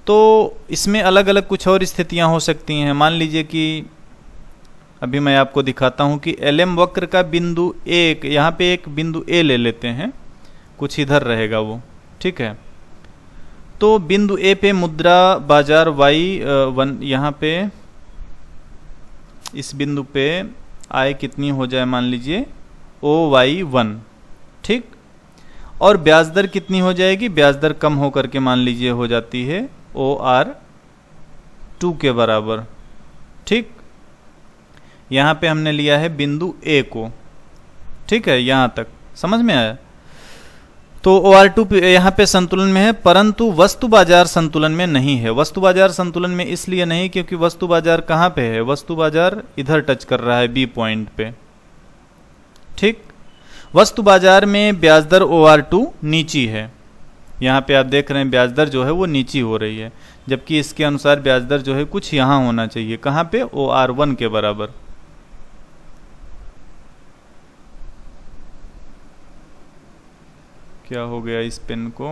तो इसमें अलग अलग कुछ और स्थितियां हो सकती हैं। मान लीजिए कि अभी मैं आपको दिखाता हूँ कि एलएम वक्र का बिंदु एक, यहाँ पे एक बिंदु ए ले लेते हैं, कुछ इधर रहेगा वो, ठीक है। तो बिंदु ए पे मुद्रा बाजार Y1, यहाँ पे इस बिंदु पे आय कितनी हो जाए, मान लीजिए OY1, ठीक। और ब्याज दर कितनी हो जाएगी, ब्याज दर कम हो करके मान लीजिए हो जाती है OR2 के बराबर, ठीक। यहाँ पे हमने लिया है बिंदु ए को, ठीक है, यहाँ तक समझ में आया। तो OR2 यहाँ पे संतुलन में है, परंतु वस्तु बाजार संतुलन में नहीं है। वस्तु बाजार संतुलन में इसलिए नहीं क्योंकि वस्तु बाजार कहाँ पे है, वस्तु बाजार इधर टच कर रहा है बी पॉइंट पे, ठीक। वस्तु बाजार में ब्याज दर OR2 नीची है, यहाँ पे आप देख रहे हैं ब्याज दर जो है वो नीची हो रही है, जबकि इसके अनुसार ब्याज दर जो है कुछ यहाँ होना चाहिए, कहाँ पे, OR1 के बराबर। क्या हो गया इस पेन को,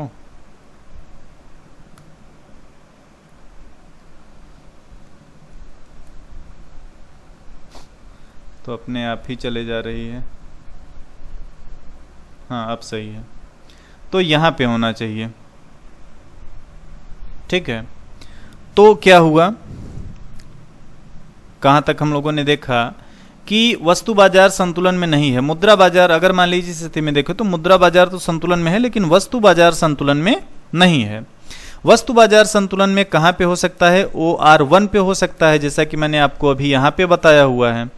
तो अपने आप ही चले जा रही है। हाँ अब सही है, तो यहाँ पे होना चाहिए, ठीक है। तो क्या हुआ, कहाँ तक हम लोगों ने देखा कि वस्तु बाजार संतुलन में नहीं है। मुद्रा बाजार, अगर मान लीजिए स्थिति में देखो तो मुद्रा बाजार तो संतुलन में है लेकिन वस्तु बाजार संतुलन में नहीं है। वस्तु बाजार संतुलन में कहाँ पे हो सकता है, OR1 पे हो सकता है, जैसा कि मैंने आपको अभी यहाँ पे बताया हुआ है,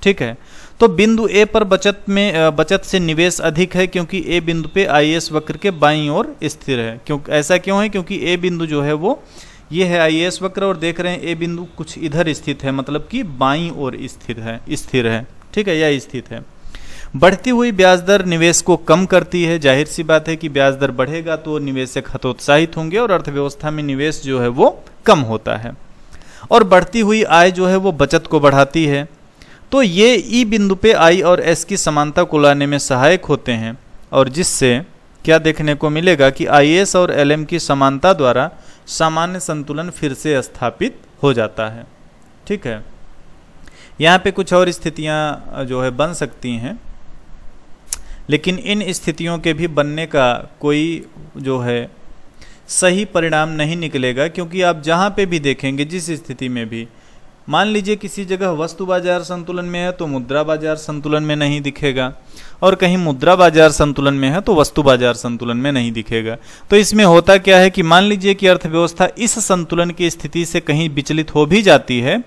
ठीक है। तो बिंदु ए पर बचत से निवेश अधिक है क्योंकि ए बिंदु पे आईएएस वक्र के बाईं ओर स्थिर है। ऐसा क्यों है, क्योंकि ए बिंदु जो है वो ये है आईएएस वक्र और देख रहे हैं ए बिंदु कुछ इधर स्थित है, मतलब कि बाईं ओर स्थिर है, ठीक है, यह स्थित है। बढ़ती हुई ब्याज दर निवेश को कम करती है। जाहिर सी बात है कि ब्याज दर बढ़ेगा तो निवेशक हतोत्साहित होंगे और अर्थव्यवस्था में निवेश जो है वो कम होता है। और बढ़ती हुई आय जो है वो बचत को बढ़ाती है। तो ये ई बिंदु पे आई और एस की समानता को लाने में सहायक होते हैं, और जिससे क्या देखने को मिलेगा कि आई एस और एल एम की समानता द्वारा सामान्य संतुलन फिर से स्थापित हो जाता है। ठीक है, यहाँ पे कुछ और स्थितियाँ जो है बन सकती हैं, लेकिन इन स्थितियों के भी बनने का कोई जो है सही परिणाम नहीं निकलेगा, क्योंकि आप जहाँ पे भी देखेंगे, जिस स्थिति में भी, मान लीजिए किसी जगह वस्तु बाजार संतुलन में है तो मुद्रा बाजार संतुलन में नहीं दिखेगा, और कहीं मुद्रा बाजार संतुलन में है तो वस्तु बाजार संतुलन में नहीं दिखेगा। तो इसमें होता क्या है कि मान लीजिए कि अर्थव्यवस्था इस संतुलन की स्थिति से कहीं विचलित हो भी जाती है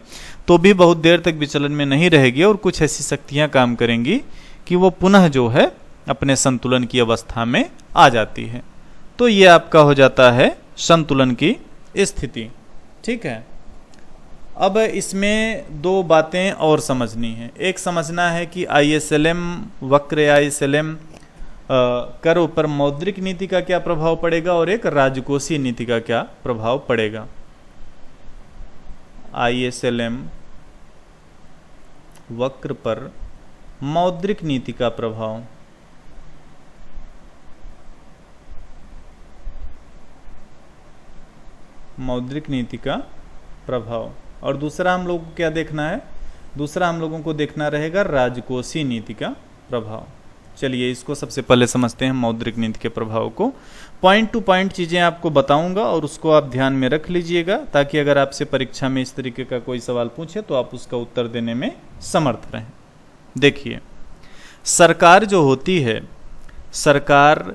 तो भी बहुत देर तक विचलन में नहीं रहेगी, और कुछ ऐसी शक्तियाँ काम करेंगी कि वो पुनः जो है अपने संतुलन की अवस्था में आ जाती है। तो ये आपका हो जाता है संतुलन की स्थिति। ठीक है, अब इसमें दो बातें और समझनी है। एक समझना है कि ISLM वक्र या ISLM कर ऊपर मौद्रिक नीति का क्या प्रभाव पड़ेगा, और एक राजकोषीय नीति का क्या प्रभाव पड़ेगा। ISLM वक्र पर मौद्रिक नीति का प्रभाव, मौद्रिक नीति का प्रभाव, और दूसरा हम लोगों को क्या देखना है, दूसरा हम लोगों को देखना रहेगा राजकोषीय नीति का प्रभाव। चलिए इसको सबसे पहले समझते हैं, मौद्रिक नीति के प्रभाव को। पॉइंट टू पॉइंट चीज़ें आपको बताऊंगा और उसको आप ध्यान में रख लीजिएगा, ताकि अगर आपसे परीक्षा में इस तरीके का कोई सवाल पूछे तो आप उसका उत्तर देने में समर्थ रहें। देखिए, सरकार जो होती है, सरकार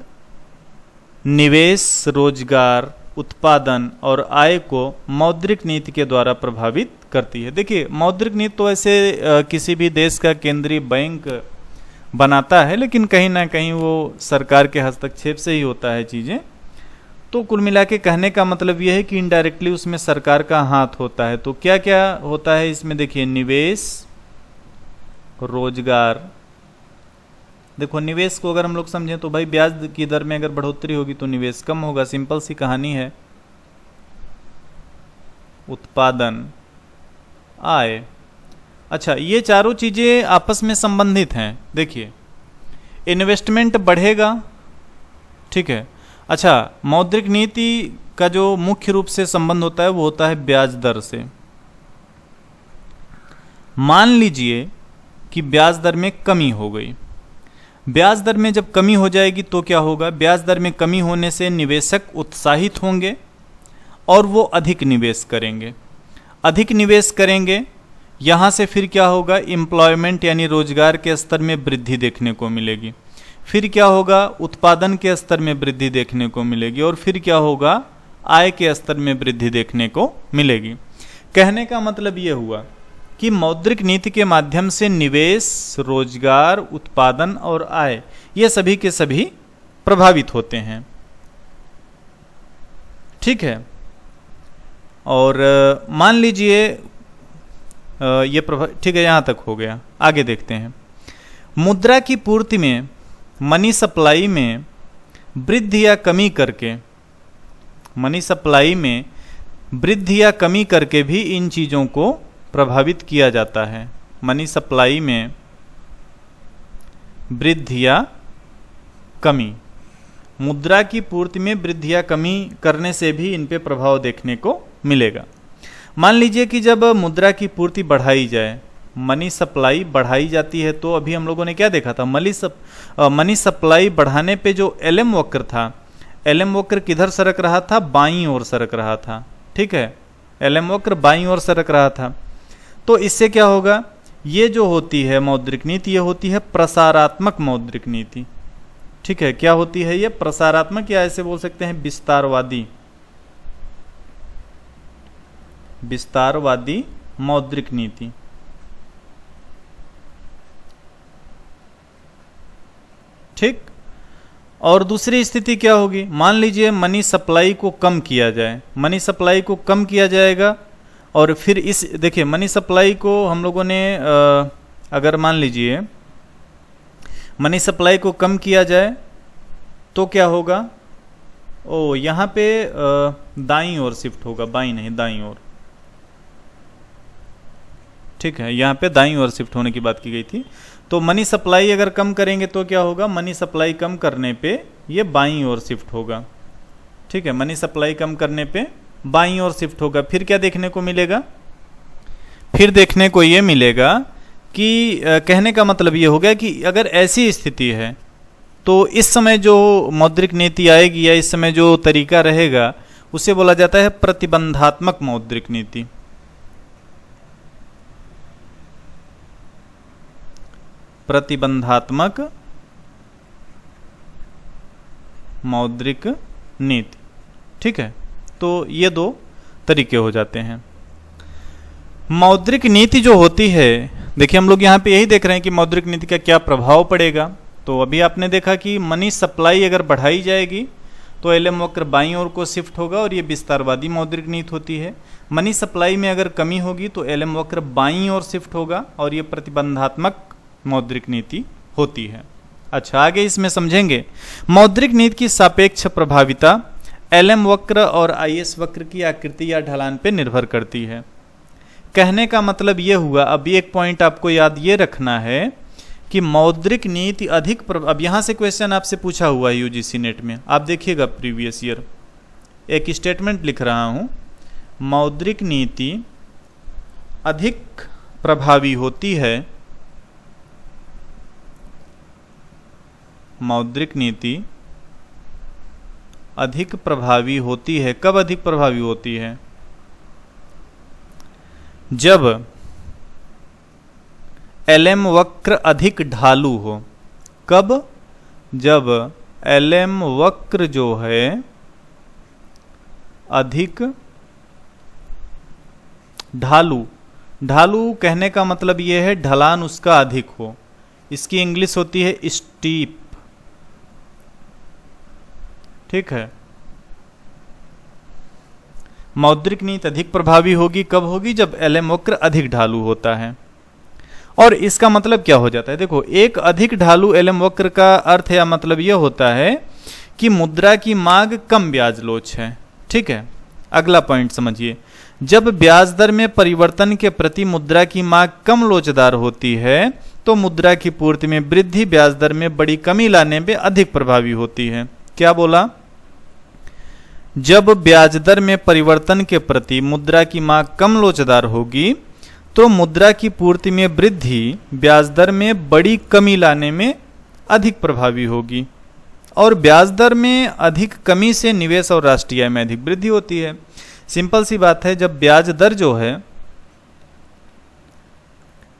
निवेश, रोजगार, उत्पादन और आय को मौद्रिक नीति के द्वारा प्रभावित करती है। देखिए, मौद्रिक नीति तो ऐसे किसी भी देश का केंद्रीय बैंक बनाता है, लेकिन कहीं ना कहीं वो सरकार के हस्तक्षेप से ही होता है चीज़ें। तो कुल मिला के कहने का मतलब यह है कि इनडायरेक्टली उसमें सरकार का हाथ होता है। तो क्या क्या होता है इसमें, देखिए, निवेश, रोजगार। देखो, निवेश को अगर हम लोग समझें तो भाई ब्याज की दर में अगर बढ़ोतरी होगी तो निवेश कम होगा, सिंपल सी कहानी है। उत्पादन, आय। अच्छा, ये चारों चीजें आपस में संबंधित हैं। देखिए, इन्वेस्टमेंट बढ़ेगा, ठीक है। अच्छा, मौद्रिक नीति का जो मुख्य रूप से संबंध होता है वो होता है ब्याज दर से। मान लीजिए कि ब्याज दर में कमी हो गई। ब्याज दर में जब कमी हो जाएगी तो क्या होगा, ब्याज दर में कमी होने से निवेशक उत्साहित होंगे और वो अधिक निवेश करेंगे। अधिक निवेश करेंगे, यहाँ से फिर क्या होगा, एम्प्लॉयमेंट यानी रोजगार के स्तर में वृद्धि देखने को मिलेगी। फिर क्या होगा, उत्पादन के स्तर में वृद्धि देखने को मिलेगी, और फिर क्या होगा, आय के स्तर में वृद्धि देखने को मिलेगी। कहने का मतलब ये हुआ कि मौद्रिक नीति के माध्यम से निवेश, रोजगार, उत्पादन और आय, ये सभी के सभी प्रभावित होते हैं। ठीक है, और मान लीजिए ये ठीक है, यहाँ तक हो गया। आगे देखते हैं। मुद्रा की पूर्ति में, मनी सप्लाई में वृद्धि या कमी करके, मनी सप्लाई में वृद्धि या कमी करके भी इन चीज़ों को प्रभावित किया जाता है। मनी सप्लाई में वृद्धि या कमी, मुद्रा की पूर्ति में वृद्धि या कमी करने से भी इन पे प्रभाव देखने को मिलेगा। मान लीजिए कि जब मुद्रा की पूर्ति बढ़ाई जाए, मनी सप्लाई बढ़ाई जाती है, तो अभी हम लोगों ने क्या देखा था, मनी सप्लाई बढ़ाने पे जो एलएम वक्र था, एलएम वक्र किधर सरक रहा था, बाईं ओर सरक रहा था। ठीक है, एलएम वक्र बाईं ओर सरक रहा था। तो इससे क्या होगा, ये जो होती है मौद्रिक नीति, ये होती है प्रसारात्मक मौद्रिक नीति। ठीक है, क्या होती है ये, प्रसारात्मक, या ऐसे बोल सकते हैं विस्तारवादी, विस्तारवादी मौद्रिक नीति। ठीक, और दूसरी स्थिति क्या होगी, मान लीजिए मनी सप्लाई को कम किया जाए, मनी सप्लाई को कम किया जाएगा, और फिर इस, देखिए, मनी सप्लाई को हम लोगों ने अगर मान लीजिए मनी सप्लाई को कम किया जाए तो क्या होगा, ओ यहाँ पे दाईं ओर शिफ्ट होगा, बाईं नहीं दाईं ओर। ठीक है, यहाँ पे दाईं ओर शिफ्ट होने की बात की गई थी। तो मनी सप्लाई अगर कम करेंगे तो क्या होगा, मनी सप्लाई कम करने पे ये बाईं ओर शिफ्ट होगा। ठीक है, मनी सप्लाई कम करने पे बाईं ओर शिफ्ट होगा। फिर क्या देखने को मिलेगा, फिर देखने को ये मिलेगा कि कहने का मतलब ये हो गया कि अगर ऐसी स्थिति है तो इस समय जो मौद्रिक नीति आएगी या इस समय जो तरीका रहेगा उसे बोला जाता है प्रतिबंधात्मक मौद्रिक नीति। प्रतिबंधात्मक मौद्रिक नीति। ठीक है, तो ये दो तरीके हो जाते हैं। मौद्रिक नीति जो होती है, देखिए हम लोग यहाँ पे यही देख रहे हैं कि मौद्रिक नीति का क्या प्रभाव पड़ेगा। तो अभी आपने देखा कि मनी सप्लाई अगर बढ़ाई जाएगी तो एलएम वक्र बाईं ओर को शिफ्ट होगा और ये विस्तारवादी मौद्रिक नीति होती है। मनी सप्लाई में अगर कमी होगी तो एलएम वक्र बाईं ओर शिफ्ट होगा और ये प्रतिबंधात्मक मौद्रिक नीति होती है। अच्छा, आगे इसमें समझेंगे मौद्रिक नीति की सापेक्ष प्रभाविता एलएम वक्र और आईएस वक्र की आकृति या ढलान पे निर्भर करती है। कहने का मतलब ये हुआ, अब एक पॉइंट आपको याद ये रखना है कि मौद्रिक नीति अधिक अब यहां से क्वेश्चन आपसे पूछा हुआ है यूजीसी नेट में, आप देखिएगा प्रीवियस ईयर। एक स्टेटमेंट लिख रहा हूं, मौद्रिक नीति अधिक प्रभावी होती है, मौद्रिक नीति अधिक प्रभावी होती है। कब अधिक प्रभावी होती है, जब एलएम वक्र अधिक ढालू हो। कब, जब एलएम वक्र जो है अधिक ढालू, ढालू कहने का मतलब यह है ढलान उसका अधिक हो, इसकी इंग्लिश होती है स्टीप। ठीक है, मौद्रिक नीति अधिक प्रभावी होगी, कब होगी, जब एलएम वक्र अधिक ढालू होता है। और इसका मतलब क्या हो जाता है, देखो एक अधिक ढालू एलएम वक्र का अर्थ या मतलब यह होता है कि मुद्रा की मांग कम ब्याज लोच है। ठीक है, अगला पॉइंट समझिए, जब ब्याज दर में परिवर्तन के प्रति मुद्रा की मांग कम लोचदार होती है तो मुद्रा की पूर्ति में वृद्धि ब्याज दर में बड़ी कमी लाने में अधिक प्रभावी होती है। क्या बोला, जब ब्याज दर में परिवर्तन के प्रति मुद्रा की मांग कम लोचदार होगी तो मुद्रा की पूर्ति में वृद्धि ब्याज दर में बड़ी कमी लाने में अधिक प्रभावी होगी। और ब्याज दर में अधिक कमी से निवेश और राष्ट्रीय आय में अधिक वृद्धि होती है। सिंपल सी बात है, जब ब्याज दर जो है,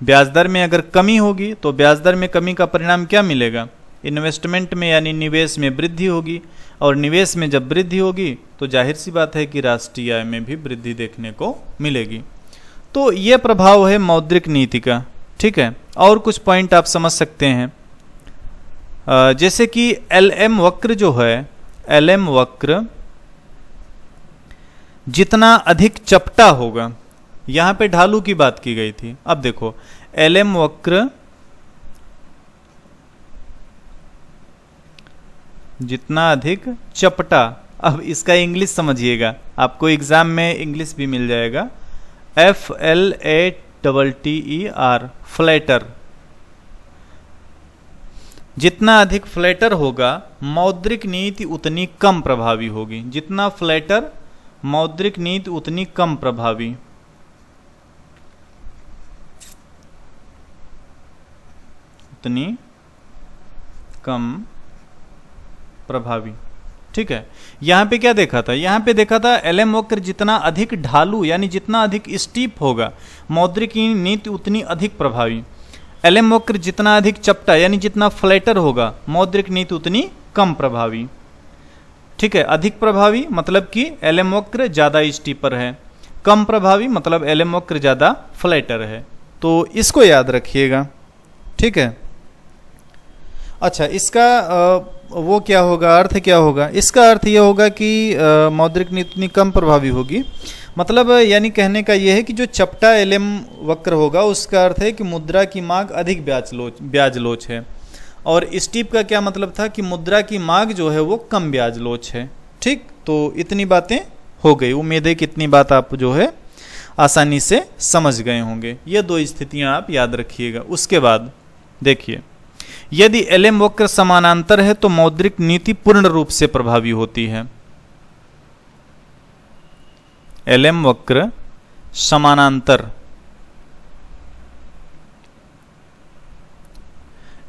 ब्याज दर में अगर कमी होगी तो ब्याज दर में कमी का परिणाम क्या मिलेगा, इन्वेस्टमेंट में यानी निवेश में वृद्धि होगी। और निवेश में जब वृद्धि होगी तो जाहिर सी बात है कि राष्ट्रीय आय में भी वृद्धि देखने को मिलेगी। तो ये प्रभाव है मौद्रिक नीति का। ठीक है, और कुछ पॉइंट आप समझ सकते हैं, जैसे कि एलएम वक्र जो है, एलएम वक्र जितना अधिक चपटा होगा, यहां पे ढालू की बात की गई थी। अब देखो एलएम वक्र जितना अधिक चपटा, अब इसका इंग्लिश समझिएगा, आपको एग्जाम में इंग्लिश भी मिल जाएगा, FLATTER, फ्लैटर। जितना अधिक फ्लैटर होगा मौद्रिक नीति उतनी कम प्रभावी होगी। जितना फ्लैटर मौद्रिक नीति उतनी कम प्रभावी। उतनी कम प्रभावी। ठीक है, यहां पे क्या देखा था, यहां पे देखा था एलएम वक्र जितना अधिक ढालू यानी जितना अधिक स्टीप होगा मौद्रिक नीति उतनी अधिक प्रभावी। एलएम वक्र जितना अधिक चपटा यानी जितना फ्लैटर होगा मौद्रिक नीति उतनी कम प्रभावी। ठीक है, अधिक प्रभावी मतलब कि एलएम वक्र ज्यादा स्टीपर है, कम प्रभावी मतलब एलएम वक्र ज्यादा फ्लैटर है। तो इसको याद रखिएगा। ठीक है, अच्छा इसका वो क्या होगा, अर्थ क्या होगा, इसका अर्थ ये होगा कि मौद्रिक नीति इतनी कम प्रभावी होगी, मतलब यानी कहने का ये है कि जो चपटा एलएम वक्र होगा उसका अर्थ है कि मुद्रा की मांग अधिक ब्याज लोच है। और स्टीप का क्या मतलब था कि मुद्रा की मांग जो है वो कम ब्याज लोच है। ठीक, तो इतनी बातें हो गई, उम्मीद है कि इतनी बात आप जो है आसानी से समझ गए होंगे। ये दो स्थितियां आप याद रखिएगा। उसके बाद देखिए, यदि एलएम वक्र समानांतर है तो मौद्रिक नीति पूर्ण रूप से प्रभावी होती है। एलएम वक्र समानांतर,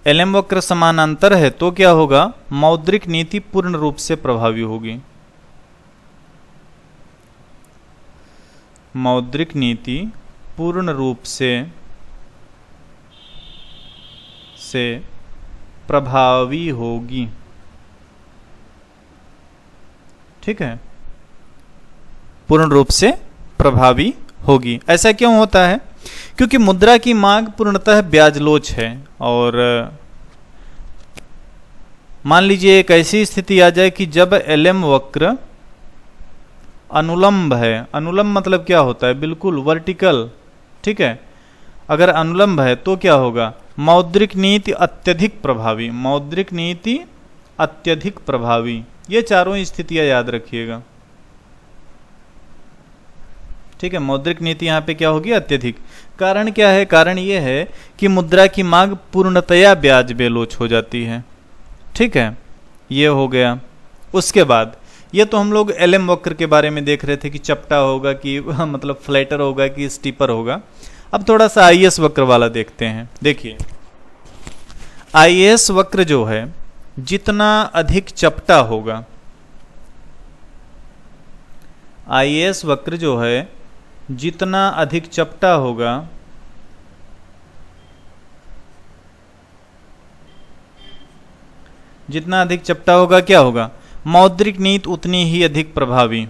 एलएम वक्र समानांतर है तो क्या होगा, मौद्रिक नीति पूर्ण रूप से प्रभावी होगी। मौद्रिक नीति पूर्ण रूप से प्रभावी होगी। ठीक है, पूर्ण रूप से प्रभावी होगी। ऐसा क्यों होता है? क्योंकि मुद्रा की मांग पूर्णतः ब्याज लोच है। और मान लीजिए एक ऐसी स्थिति आ जाए कि जब एलएम वक्र अनुलंब है। अनुलंब मतलब क्या होता है? बिल्कुल वर्टिकल। ठीक है, अगर अनुलंब है तो क्या होगा, मौद्रिक नीति अत्यधिक प्रभावी। मौद्रिक नीति अत्यधिक प्रभावी, ये चारों स्थितियां याद रखिएगा। ठीक है, मौद्रिक नीति यहाँ पे क्या होगी, अत्यधिक। कारण क्या है? कारण ये है कि मुद्रा की मांग पूर्णतया ब्याज बेलोच हो जाती है। ठीक है, ये हो गया। उसके बाद ये तो हम लोग एलएम वक्र के बारे में देख रहे थे कि चपटा होगा कि मतलब फ्लैटर होगा कि स्टीपर होगा। अब थोड़ा सा आईएस वक्र वाला देखते हैं। देखिए, आईएस वक्र जो है जितना अधिक चपटा होगा, आईएस वक्र जो है जितना अधिक चपटा होगा, जितना अधिक चपटा होगा क्या होगा, मौद्रिक नीति उतनी ही अधिक प्रभावी।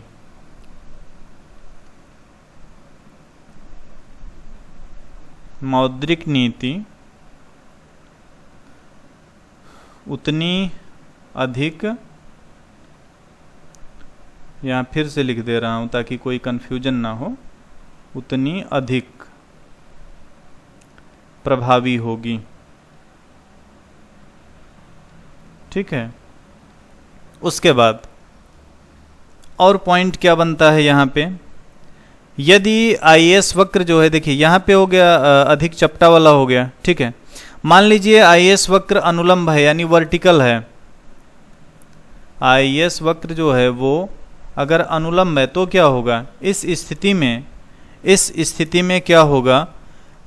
मौद्रिक नीति उतनी अधिक, यहां फिर से लिख दे रहा हूं ताकि कोई कंफ्यूजन ना हो, उतनी अधिक प्रभावी होगी। ठीक है, उसके बाद और पॉइंट क्या बनता है यहाँ पे, यदि आईएस वक्र जो है, देखिए यहाँ पे हो गया अधिक चपटा वाला हो गया। ठीक है, मान लीजिए आईएस वक्र अनुलंब है यानी वर्टिकल है। आईएस वक्र जो है वो अगर अनुलंब है तो क्या होगा, इस स्थिति में क्या होगा,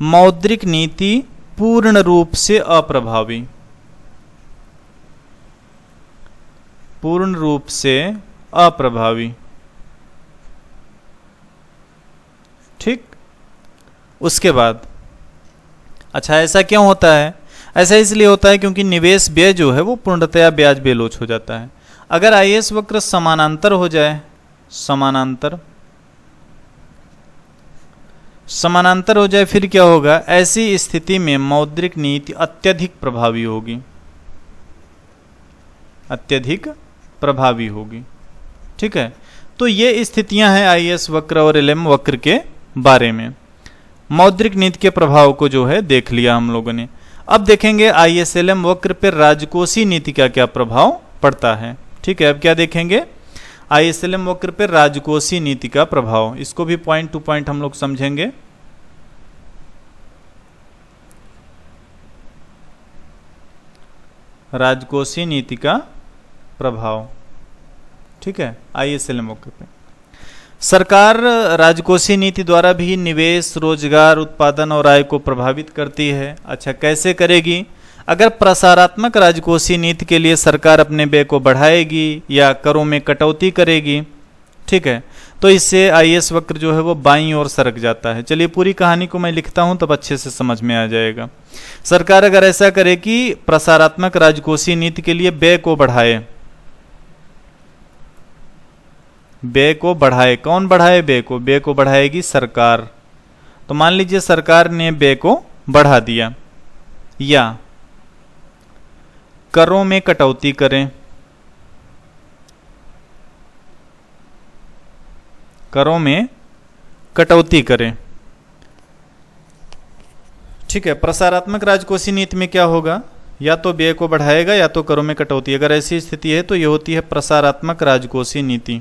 मौद्रिक नीति पूर्ण रूप से अप्रभावी। पूर्ण रूप से अप्रभावी। ठीक, उसके बाद अच्छा ऐसा क्यों होता है? ऐसा इसलिए होता है क्योंकि निवेश व्यय जो है वो पूर्णतया ब्याज बेलोच हो जाता है। अगर आईएस वक्र समानांतर हो जाए, समानांतर हो जाए फिर क्या होगा, ऐसी स्थिति में मौद्रिक नीति अत्यधिक प्रभावी होगी। अत्यधिक प्रभावी होगी। ठीक है, तो ये स्थितियां हैं आईएस वक्र और एलएम वक्र के बारे में। मौद्रिक नीति के प्रभाव को जो है देख लिया हम लोगों ने। अब देखेंगे आईएस एलएम वक्र पर राजकोषीय नीति का क्या प्रभाव पड़ता है। ठीक है, अब क्या देखेंगे, आईएस एलएम वक्र पर राजकोषीय नीति का प्रभाव। इसको भी पॉइंट टू पॉइंट हम लोग समझेंगे। राजकोषीय नीति का प्रभाव। ठीक है, आईएस एलएम वक्र पे सरकार राजकोषीय नीति द्वारा भी निवेश, रोजगार, उत्पादन और आय को प्रभावित करती है। अच्छा, कैसे करेगी? अगर प्रसारात्मक राजकोषीय नीति के लिए सरकार अपने व्यय को बढ़ाएगी या करों में कटौती करेगी, ठीक है, तो इससे आईएस वक्र जो है वो बाईं ओर सरक जाता है। चलिए पूरी कहानी को मैं लिखता हूं तब अच्छे से समझ में आ जाएगा। सरकार अगर ऐसा करे कि प्रसारात्मक राजकोषीय नीति के लिए व्यय को बढ़ाए, व्यय को बढ़ाए, कौन बढ़ाए व्यय को? व्यय को बढ़ाएगी सरकार। तो मान लीजिए सरकार ने व्यय को बढ़ा दिया या करों में कटौती करें, करों में कटौती करें। ठीक है, प्रसारात्मक राजकोषीय नीति में क्या होगा, या तो व्यय को बढ़ाएगा या तो करों में कटौती। अगर ऐसी स्थिति है तो यह होती है प्रसारात्मक राजकोषीय नीति।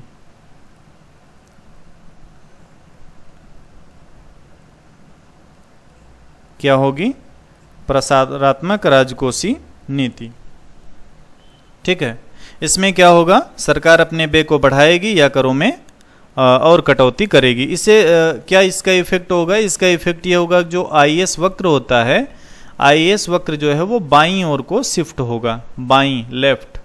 क्या होगी? प्रसारात्मक राजकोषीय नीति। ठीक है, इसमें क्या होगा? सरकार अपने व्यय को बढ़ाएगी या करों में और कटौती करेगी। इससे क्या इसका इफेक्ट होगा? इसका इफेक्ट ये होगा जो IAS वक्र होता है, IAS वक्र जो है वो बाईं ओर को शिफ्ट होगा, बाईं लेफ्ट,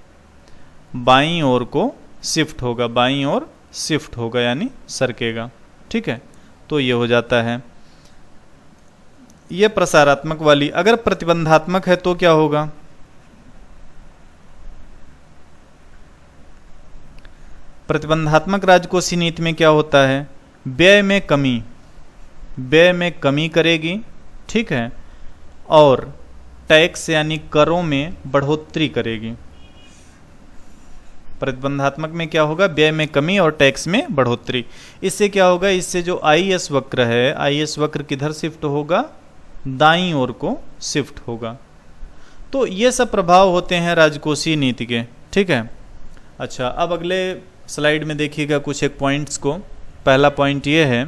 बाईं ओर को शिफ्ट होगा, बाईं ओर शिफ्ट होगा यानी सरकेगा। ठीक है, तो ये हो जाता है ये प्रसारात्मक वाली। अगर प्रतिबंधात्मक है तो क्या होगा? प्रतिबंधात्मक राजकोषीय नीति में क्या होता है? व्यय में कमी, व्यय में कमी करेगी। ठीक है, और टैक्स यानी करों में बढ़ोतरी करेगी। प्रतिबंधात्मक में क्या होगा? व्यय में कमी और टैक्स में बढ़ोतरी। इससे क्या होगा? इससे जो IAS वक्र है, IAS वक्र किधर शिफ्ट होगा? दाईं ओर को शिफ्ट होगा। तो ये सब प्रभाव होते हैं राजकोषीय नीति के। ठीक है, अच्छा अब अगले स्लाइड में देखिएगा कुछ एक पॉइंट्स को। पहला पॉइंट ये है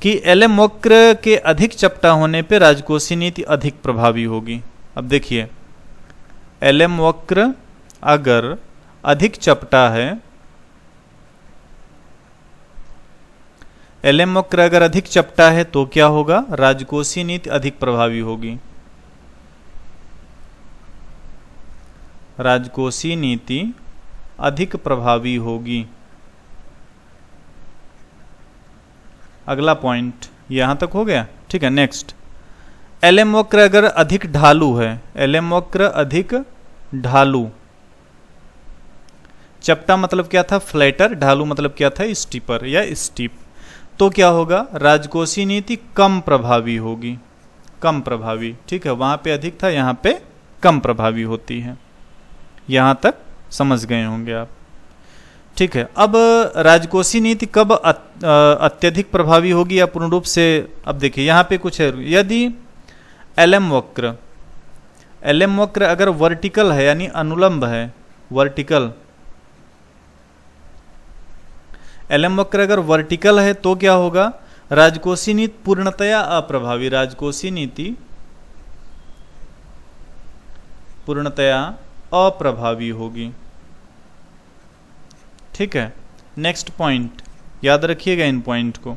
कि LM वक्र के अधिक चपटा होने पे राजकोषीय नीति अधिक प्रभावी होगी। अब देखिए, LM वक्र अगर अधिक चपटा है, LM वक्र अगर अधिक चपटा है तो क्या होगा? राजकोषीय नीति अधिक प्रभावी होगी। राजकोषीय नीति अधिक प्रभावी होगी। अगला पॉइंट यहां तक हो गया। ठीक है, नेक्स्ट, LM वक्र अगर अधिक ढालू है, LM वक्र अधिक ढालू, चपटा मतलब क्या था? फ्लैटर, ढालू मतलब क्या था? स्टीपर या स्टीप। तो क्या होगा? राजकोषीय नीति कम प्रभावी होगी, कम प्रभावी। ठीक है, वहां पे अधिक था, यहां पे कम प्रभावी होती है। यहां तक समझ गए होंगे आप। ठीक है, अब राजकोषीय नीति कब अत्यधिक प्रभावी होगी या पूर्ण रूप से? अब देखिए यहां पे कुछ है, यदि LM वक्र अगर वर्टिकल है यानी अनुलंब है, वर्टिकल, LM वक्र अगर वर्टिकल है तो क्या होगा? राजकोषीय नीति पूर्णतया अप्रभावी, राजकोषीय नीति पूर्णतया अप्रभावी होगी। ठीक है, नेक्स्ट पॉइंट याद रखिएगा इन पॉइंट को।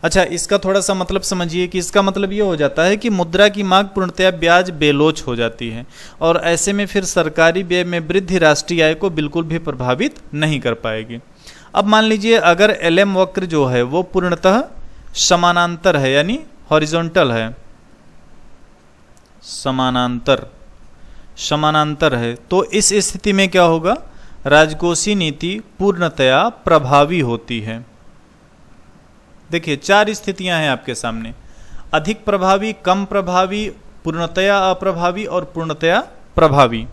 अच्छा, इसका थोड़ा सा मतलब समझिए कि इसका मतलब ये हो जाता है कि मुद्रा की मांग पूर्णतया ब्याज बेलोच हो जाती है और ऐसे में फिर सरकारी व्यय में वृद्धि राष्ट्रीय आय को बिल्कुल भी प्रभावित नहीं कर पाएगी। अब मान लीजिए अगर LM वक्र जो है वो पूर्णतः समानांतर है यानी हॉरिजॉन्टल है, समानांतर है, तो इस स्थिति में क्या होगा? राजकोषीय नीति पूर्णतया प्रभावी होती है। देखिए 4 स्थितियां हैं आपके सामने, अधिक प्रभावी, कम प्रभावी, पूर्णतया अप्रभावी और पूर्णतया प्रभावी।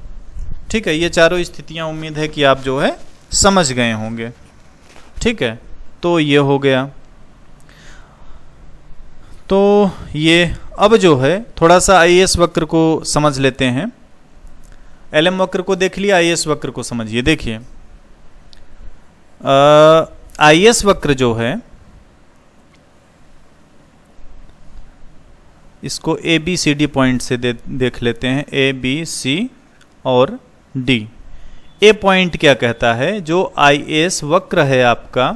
ठीक है, ये चारों स्थितियां उम्मीद है कि आप जो है समझ गए होंगे। ठीक है, तो ये हो गया। तो ये अब जो है थोड़ा सा IAS वक्र को समझ लेते हैं। LM वक्र को देख लिया, IAS वक्र को समझिए। देखिए IAS वक्र जो है इसको ABCD पॉइंट से देख लेते हैं, ABC और D। ए पॉइंट क्या कहता है? जो IAS वक्र है आपका,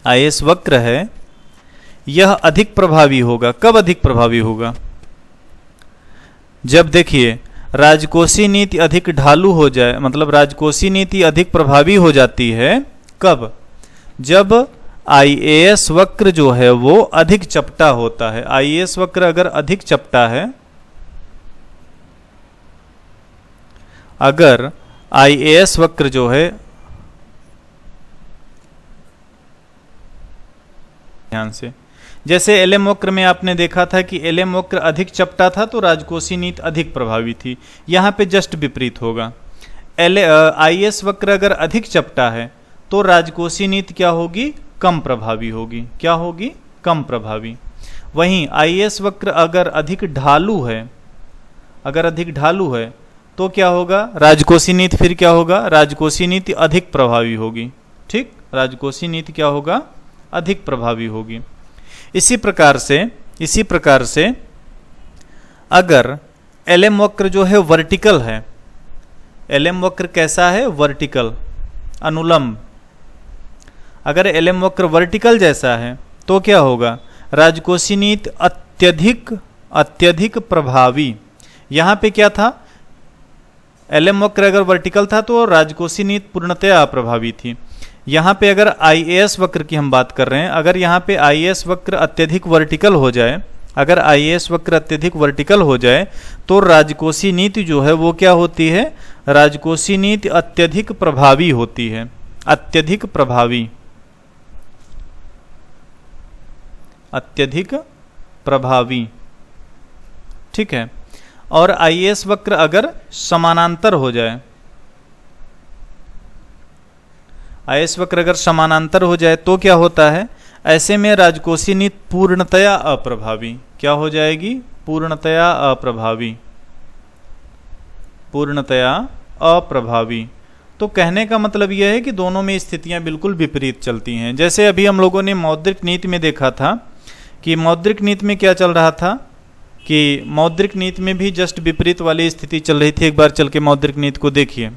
IAS वक्र है, यह अधिक प्रभावी होगा। कब अधिक प्रभावी होगा? जब देखिए राजकोषीय नीति अधिक ढालू हो जाए, मतलब राजकोषीय नीति अधिक प्रभावी हो जाती है। कब? जब IAS वक्र जो है वो अधिक चपटा होता है। IAS वक्र अगर अधिक चपटा है, अगर IAS वक्र जो है, ध्यान से, जैसे LM वक्र में आपने देखा था कि LM वक्र अधिक चपटा था तो राजकोषीय नीति अधिक प्रभावी थी। यहाँ पे जस्ट विपरीत होगा। IAS वक्र अगर अधिक चपटा है तो राजकोषीय नीति क्या होगी? कम प्रभावी होगी। क्या होगी? कम प्रभावी। वहीं IAS वक्र अगर अधिक ढालू है, अगर अधिक ढालू है तो क्या होगा? राजकोषीय नीति फिर क्या होगा? राजकोषीय नीति अधिक प्रभावी होगी। ठीक, राजकोषीय नीति क्या होगा? अधिक प्रभावी होगी। इसी प्रकार से इसी प्रकार से अगर LM वक्र जो है वर्टिकल है, LM वक्र कैसा है? वर्टिकल, अनुलंब। अगर LM वक्र वर्टिकल जैसा है तो क्या होगा? राजकोषीय नीति अत्यधिक प्रभावी। यहां पे क्या था? LM वक्र अगर वर्टिकल था तो राजकोषीय नीति पूर्णतया अप्रभावी थी। यहां पे अगर IAS वक्र की हम बात कर रहे हैं, अगर यहां पे IAS वक्र अत्यधिक वर्टिकल हो जाए, अगर IAS वक्र अत्यधिक वर्टिकल हो जाए तो राजकोषीय नीति जो है वो क्या होती है? राजकोषीय नीति अत्यधिक प्रभावी होती है, अत्यधिक प्रभावी, अत्यधिक प्रभावी, ठीक है। और IAS वक्र अगर समानांतर हो जाए, IAS वक्र अगर समानांतर हो जाए तो क्या होता है? ऐसे में राजकोषीय नीति पूर्णतया अप्रभावी। क्या हो जाएगी? पूर्णतया अप्रभावी, पूर्णतया अप्रभावी। तो कहने का मतलब यह है कि दोनों में स्थितियां बिल्कुल विपरीत चलती हैं। जैसे अभी हम लोगों ने मौद्रिक नीति में देखा था कि मौद्रिक नीति में क्या चल रहा था कि मौद्रिक नीति में भी जस्ट विपरीत वाली स्थिति चल रही थी। एक बार चल के मौद्रिक नीति को देखिए,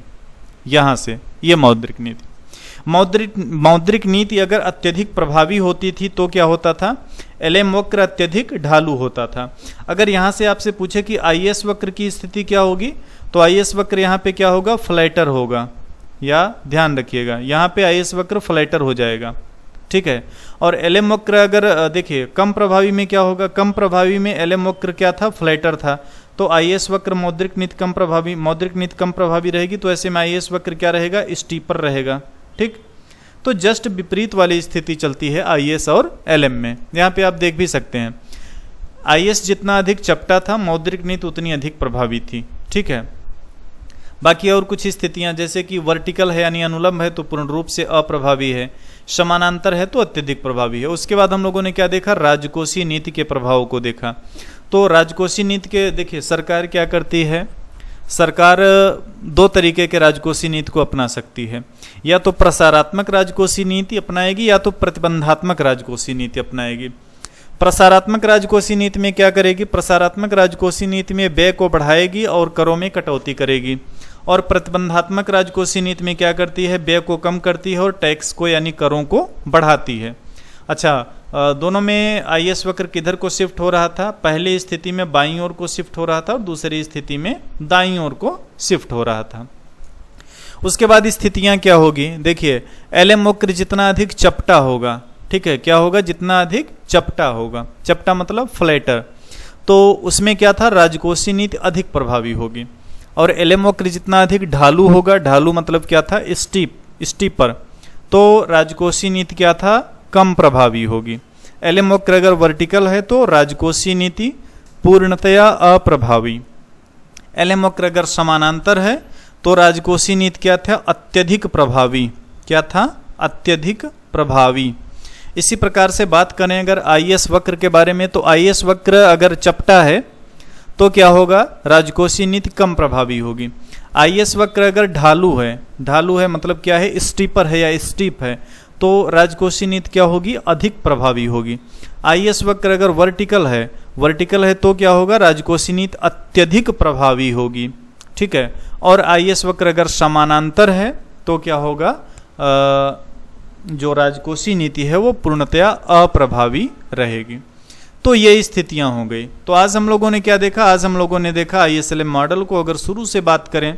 यहां से ये मौद्रिक नीति, मौद्रिक नीति अगर अत्यधिक प्रभावी होती थी तो क्या होता था? LM वक्र अत्यधिक ढालू होता था। अगर यहां से आपसे पूछे कि IAS वक्र की स्थिति क्या होगी तो IAS वक्र यहां पे क्या होगा? फ्लैटर होगा, या ध्यान रखिएगा यहां पे IAS वक्र फ्लैटर हो जाएगा, ठीक है। और LM वक्र अगर देखिए कम प्रभावी में क्या होगा? कम प्रभावी में LM वक्र क्या था? फ्लैटर था। तो IAS वक्र मौद्रिक नीति कम प्रभावी, मौद्रिक नीति कम प्रभावी रहेगी तो ऐसे में IAS वक्र क्या रहेगा? स्टीपर रहेगा, ठीक। तो जस्ट विपरीत वाली स्थिति चलती है IAS और LM में। यहाँ पे आप देख भी सकते हैं IAS जितना अधिक चपटा था, मौद्रिक नीति उतनी अधिक प्रभावी थी, ठीक है। बाकी और कुछ स्थितियां जैसे कि वर्टिकल है यानी अनुलंब है तो पूर्ण रूप से अप्रभावी है, समानांतर है तो अत्यधिक प्रभावी है। उसके बाद हम लोगों ने क्या देखा? राजकोषीय नीति के प्रभाव को देखा। तो राजकोषीय नीति के देखिए सरकार क्या करती है? सरकार दो तरीके के राजकोषीय नीति को अपना सकती है, या तो प्रसारात्मक राजकोषीय नीति अपनाएगी या तो प्रतिबंधात्मक राजकोषीय नीति अपनाएगी। प्रसारात्मक राजकोषीय नीति में क्या करेगी? प्रसारात्मक राजकोषीय नीति में व्यय को बढ़ाएगी और करों में कटौती करेगी, और प्रतिबंधात्मक राजकोषीय नीति में क्या करती है? व्यय को कम करती है और टैक्स को यानी करों को बढ़ाती है। अच्छा, दोनों में IAS वक्र किधर को शिफ्ट हो रहा था? पहली स्थिति में बाईं ओर को शिफ्ट हो रहा था और दूसरी स्थिति में दाईं ओर को शिफ्ट हो रहा था। उसके बाद स्थितियां क्या होगी? देखिए LM वक्र जितना अधिक चपटा होगा, ठीक है, क्या होगा? जितना अधिक चपटा होगा, चपटा मतलब फ्लैटर, तो उसमें क्या था? राजकोषीय नीति अधिक प्रभावी होगी। और LM वक्र जितना अधिक ढालू होगा, ढालू मतलब क्या था? स्टीपर, तो राजकोषीय नीति क्या था? कम प्रभावी होगी। LM वक्र अगर वर्टिकल है तो राजकोषीय नीति पूर्णतया अप्रभावी। LM वक्र अगर समानांतर है तो राजकोषीय नीति क्या था? अत्यधिक प्रभावी। क्या था? अत्यधिक प्रभावी। इसी प्रकार से बात करें अगर IAS वक्र के बारे में, तो IAS वक्र अगर चपटा है तो क्या होगा? राजकोषीय नीति कम प्रभावी होगी। IAS वक्र अगर ढालू है मतलब क्या है? स्टीपर है या स्टीप है, तो राजकोषीय नीति क्या होगी? अधिक प्रभावी होगी। IAS वक्र अगर वर्टिकल है तो क्या होगा? राजकोषीय नीति अत्यधिक प्रभावी होगी, ठीक है। और IAS वक्र अगर समानांतर है तो क्या होगा? जो राजकोषीय नीति है वो पूर्णतया अप्रभावी रहेगी। तो ये स्थितियां हो गई। तो आज हम लोगों ने क्या देखा? आज हम लोगों ने देखा ISLM मॉडल को अगर शुरू से बात करें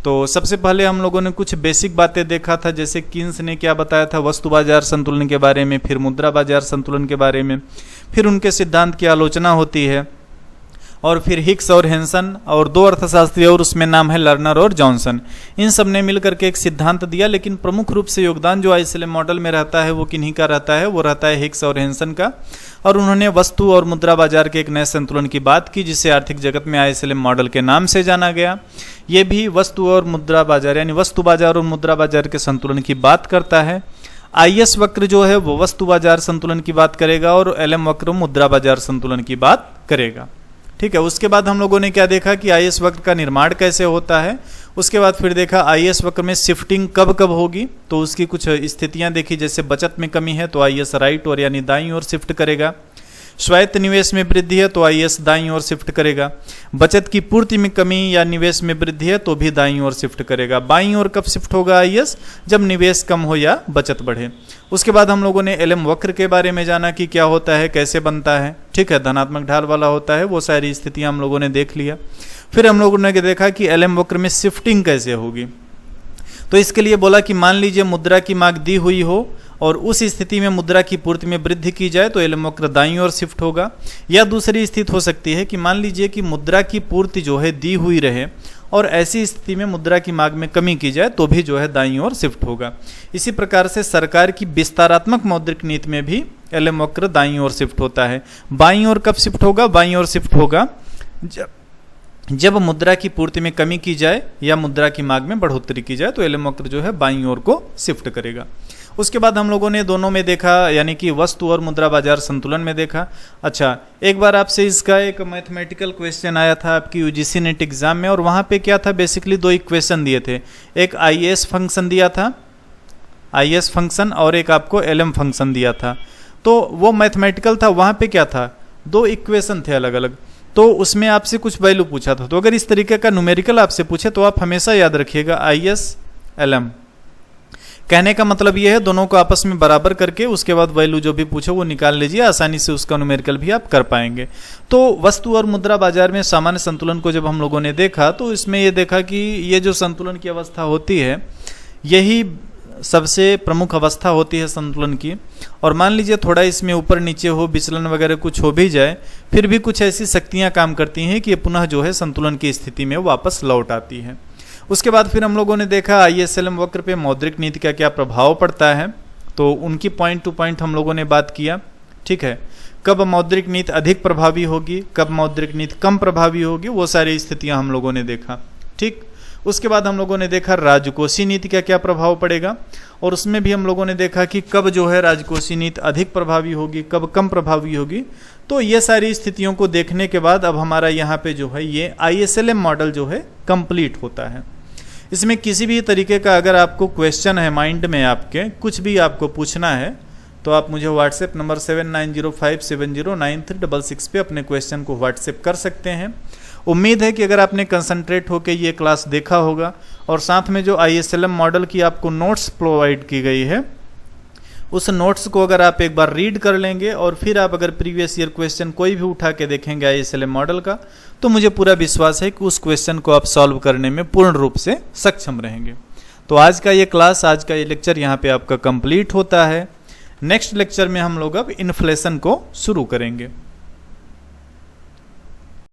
तो सबसे पहले हम लोगों ने कुछ बेसिक बातें देखा था, जैसे किन्स ने क्या बताया था वस्तु बाजार संतुलन के बारे में, फिर मुद्रा बाजार संतुलन के बारे में, फिर उनके सिद्धांत की आलोचना होती है, और फिर हिक्स और हेंसन और दो अर्थशास्त्री और उसमें नाम है लर्नर और जॉनसन। इन सब ने मिलकर के एक सिद्धांत दिया, लेकिन प्रमुख रूप से योगदान जो ISLM मॉडल में रहता है वो किन्हीं का रहता है? वो रहता है हिक्स और हेंसन का। और उन्होंने वस्तु और मुद्रा बाजार के एक नए संतुलन की बात की जिसे आर्थिक जगत में ISLM मॉडल के नाम से जाना गया। ये भी वस्तु और मुद्रा बाजार यानी वस्तु बाजार और मुद्रा बाजार के संतुलन की बात करता है। IAS वक्र जो है वो वस्तु बाजार संतुलन की बात करेगा और LM वक्र मुद्रा बाजार संतुलन की बात करेगा, ठीक है। उसके बाद हम लोगों ने क्या देखा कि IAS वक्र का निर्माण कैसे होता है। उसके बाद फिर देखा IAS वक्र में शिफ्टिंग कब कब होगी, तो उसकी कुछ स्थितियां देखी, जैसे बचत में कमी है तो IAS राइट और यानी दाईं ओर शिफ्ट करेगा। स्वायत्त निवेश में वृद्धि है तो आईएस दाईं ओर शिफ्ट करेगा। बचत की पूर्ति में कमी या निवेश में वृद्धि है तो भी दाईं ओर शिफ्ट करेगा। बाईं ओर कब शिफ्ट होगा आईएस? जब निवेश कम हो या बचत बढ़े। उसके बाद हम लोगों ने एलएम वक्र के बारे में जाना कि क्या होता है, कैसे बनता है। ठीक है, धनात्मक ढाल वाला होता है, वो सारी स्थितियां हम लोगों ने देख लिया। फिर हम लोगों ने देखा कि एलएम वक्र में शिफ्टिंग कैसे होगी। तो इसके लिए बोला कि मान लीजिए मुद्रा की मांग दी हुई हो और उस स्थिति में मुद्रा की पूर्ति में वृद्धि की जाए तो एलएम वक्र दाईं ओर शिफ्ट होगा। या दूसरी स्थिति हो सकती है कि मान लीजिए कि मुद्रा की पूर्ति जो है दी हुई रहे और ऐसी स्थिति में मुद्रा की मांग में कमी की जाए तो भी जो है दाईं ओर शिफ्ट होगा। इसी प्रकार से सरकार की विस्तारात्मक मौद्रिक नीति में भी एलएम वक्र दाईं ओर शिफ्ट होता है। बाईं ओर कब शिफ्ट होगा? बाईं ओर शिफ्ट होगा जब मुद्रा की पूर्ति में कमी की जाए या मुद्रा की मांग में बढ़ोतरी की जाए तो एलएम वक्र जो है बाईं ओर को शिफ्ट करेगा। उसके बाद हम लोगों ने दोनों में देखा, यानी कि वस्तु और मुद्रा बाजार संतुलन में देखा। अच्छा, एक बार आपसे इसका एक मैथमेटिकल क्वेश्चन आया था आपकी यूजीसी नेट एग्जाम में, और वहाँ पे क्या था, बेसिकली दो इक्वेशन दिए थे। एक आईएस फंक्शन दिया था, आईएस फंक्शन, और एक आपको एलएम फंक्शन दिया था। तो वो मैथमेटिकल था, वहाँ पे क्या था, दो इक्वेशन थे अलग अलग। तो उसमें आपसे कुछ वैल्यू पूछा था। तो अगर इस तरीके का न्यूमेरिकल आपसे पूछे तो आप हमेशा याद रखिएगा आईएस एलएम। कहने का मतलब ये है दोनों को आपस में बराबर करके उसके बाद वैल्यू जो भी पूछे वो निकाल लीजिए, आसानी से उसका न्यूमेरिकल भी आप कर पाएंगे। तो वस्तु और मुद्रा बाजार में सामान्य संतुलन को जब हम लोगों ने देखा तो इसमें ये देखा कि ये जो संतुलन की अवस्था होती है यही सबसे प्रमुख अवस्था होती है संतुलन की। और मान लीजिए थोड़ा इसमें ऊपर नीचे हो, विचलन वगैरह कुछ हो भी जाए, फिर भी कुछ ऐसी शक्तियाँ काम करती हैं कि ये पुनः जो है संतुलन की स्थिति में वापस लौट आती है। उसके बाद फिर हम लोगों ने देखा आईएसएलएम वक्र पे मौद्रिक नीति का क्या प्रभाव पड़ता है, तो उनकी पॉइंट टू पॉइंट हम लोगों ने बात किया। ठीक है, कब मौद्रिक नीति अधिक प्रभावी होगी, कब मौद्रिक नीति कम प्रभावी होगी, वो सारी स्थितियां हम लोगों ने देखा। ठीक, उसके बाद हम लोगों ने देखा राजकोषीय नीति का क्या प्रभाव पड़ेगा, और उसमें भी हम लोगों ने देखा कि कब जो है राजकोषीय नीति अधिक प्रभावी होगी, कब कम प्रभावी होगी। तो ये सारी स्थितियों को देखने के बाद अब हमारा यहाँ पे जो है ये आईएसएलएम मॉडल जो है कंप्लीट होता है। इसमें किसी भी तरीके का अगर आपको क्वेश्चन है माइंड में, आपके कुछ भी आपको पूछना है, तो आप मुझे व्हाट्सएप नंबर 7905709366 पे अपने क्वेश्चन को व्हाट्सएप कर सकते हैं। उम्मीद है कि अगर आपने कंसंट्रेट होकर ये क्लास देखा होगा और साथ में जो आईएसएलएम मॉडल की आपको नोट्स प्रोवाइड की गई है उस नोट्स को अगर आप एक बार रीड कर लेंगे और फिर आप अगर प्रीवियस ईयर क्वेश्चन कोई भी उठा के देखेंगे आईएसएलएम मॉडल का, तो मुझे पूरा विश्वास है कि उस क्वेश्चन को आप सॉल्व करने में पूर्ण रूप से सक्षम रहेंगे। तो आज का ये क्लास, आज का ये लेक्चर यहाँ पे आपका कंप्लीट होता है। नेक्स्ट लेक्चर में हम लोग अब इन्फ्लेशन को शुरू करेंगे।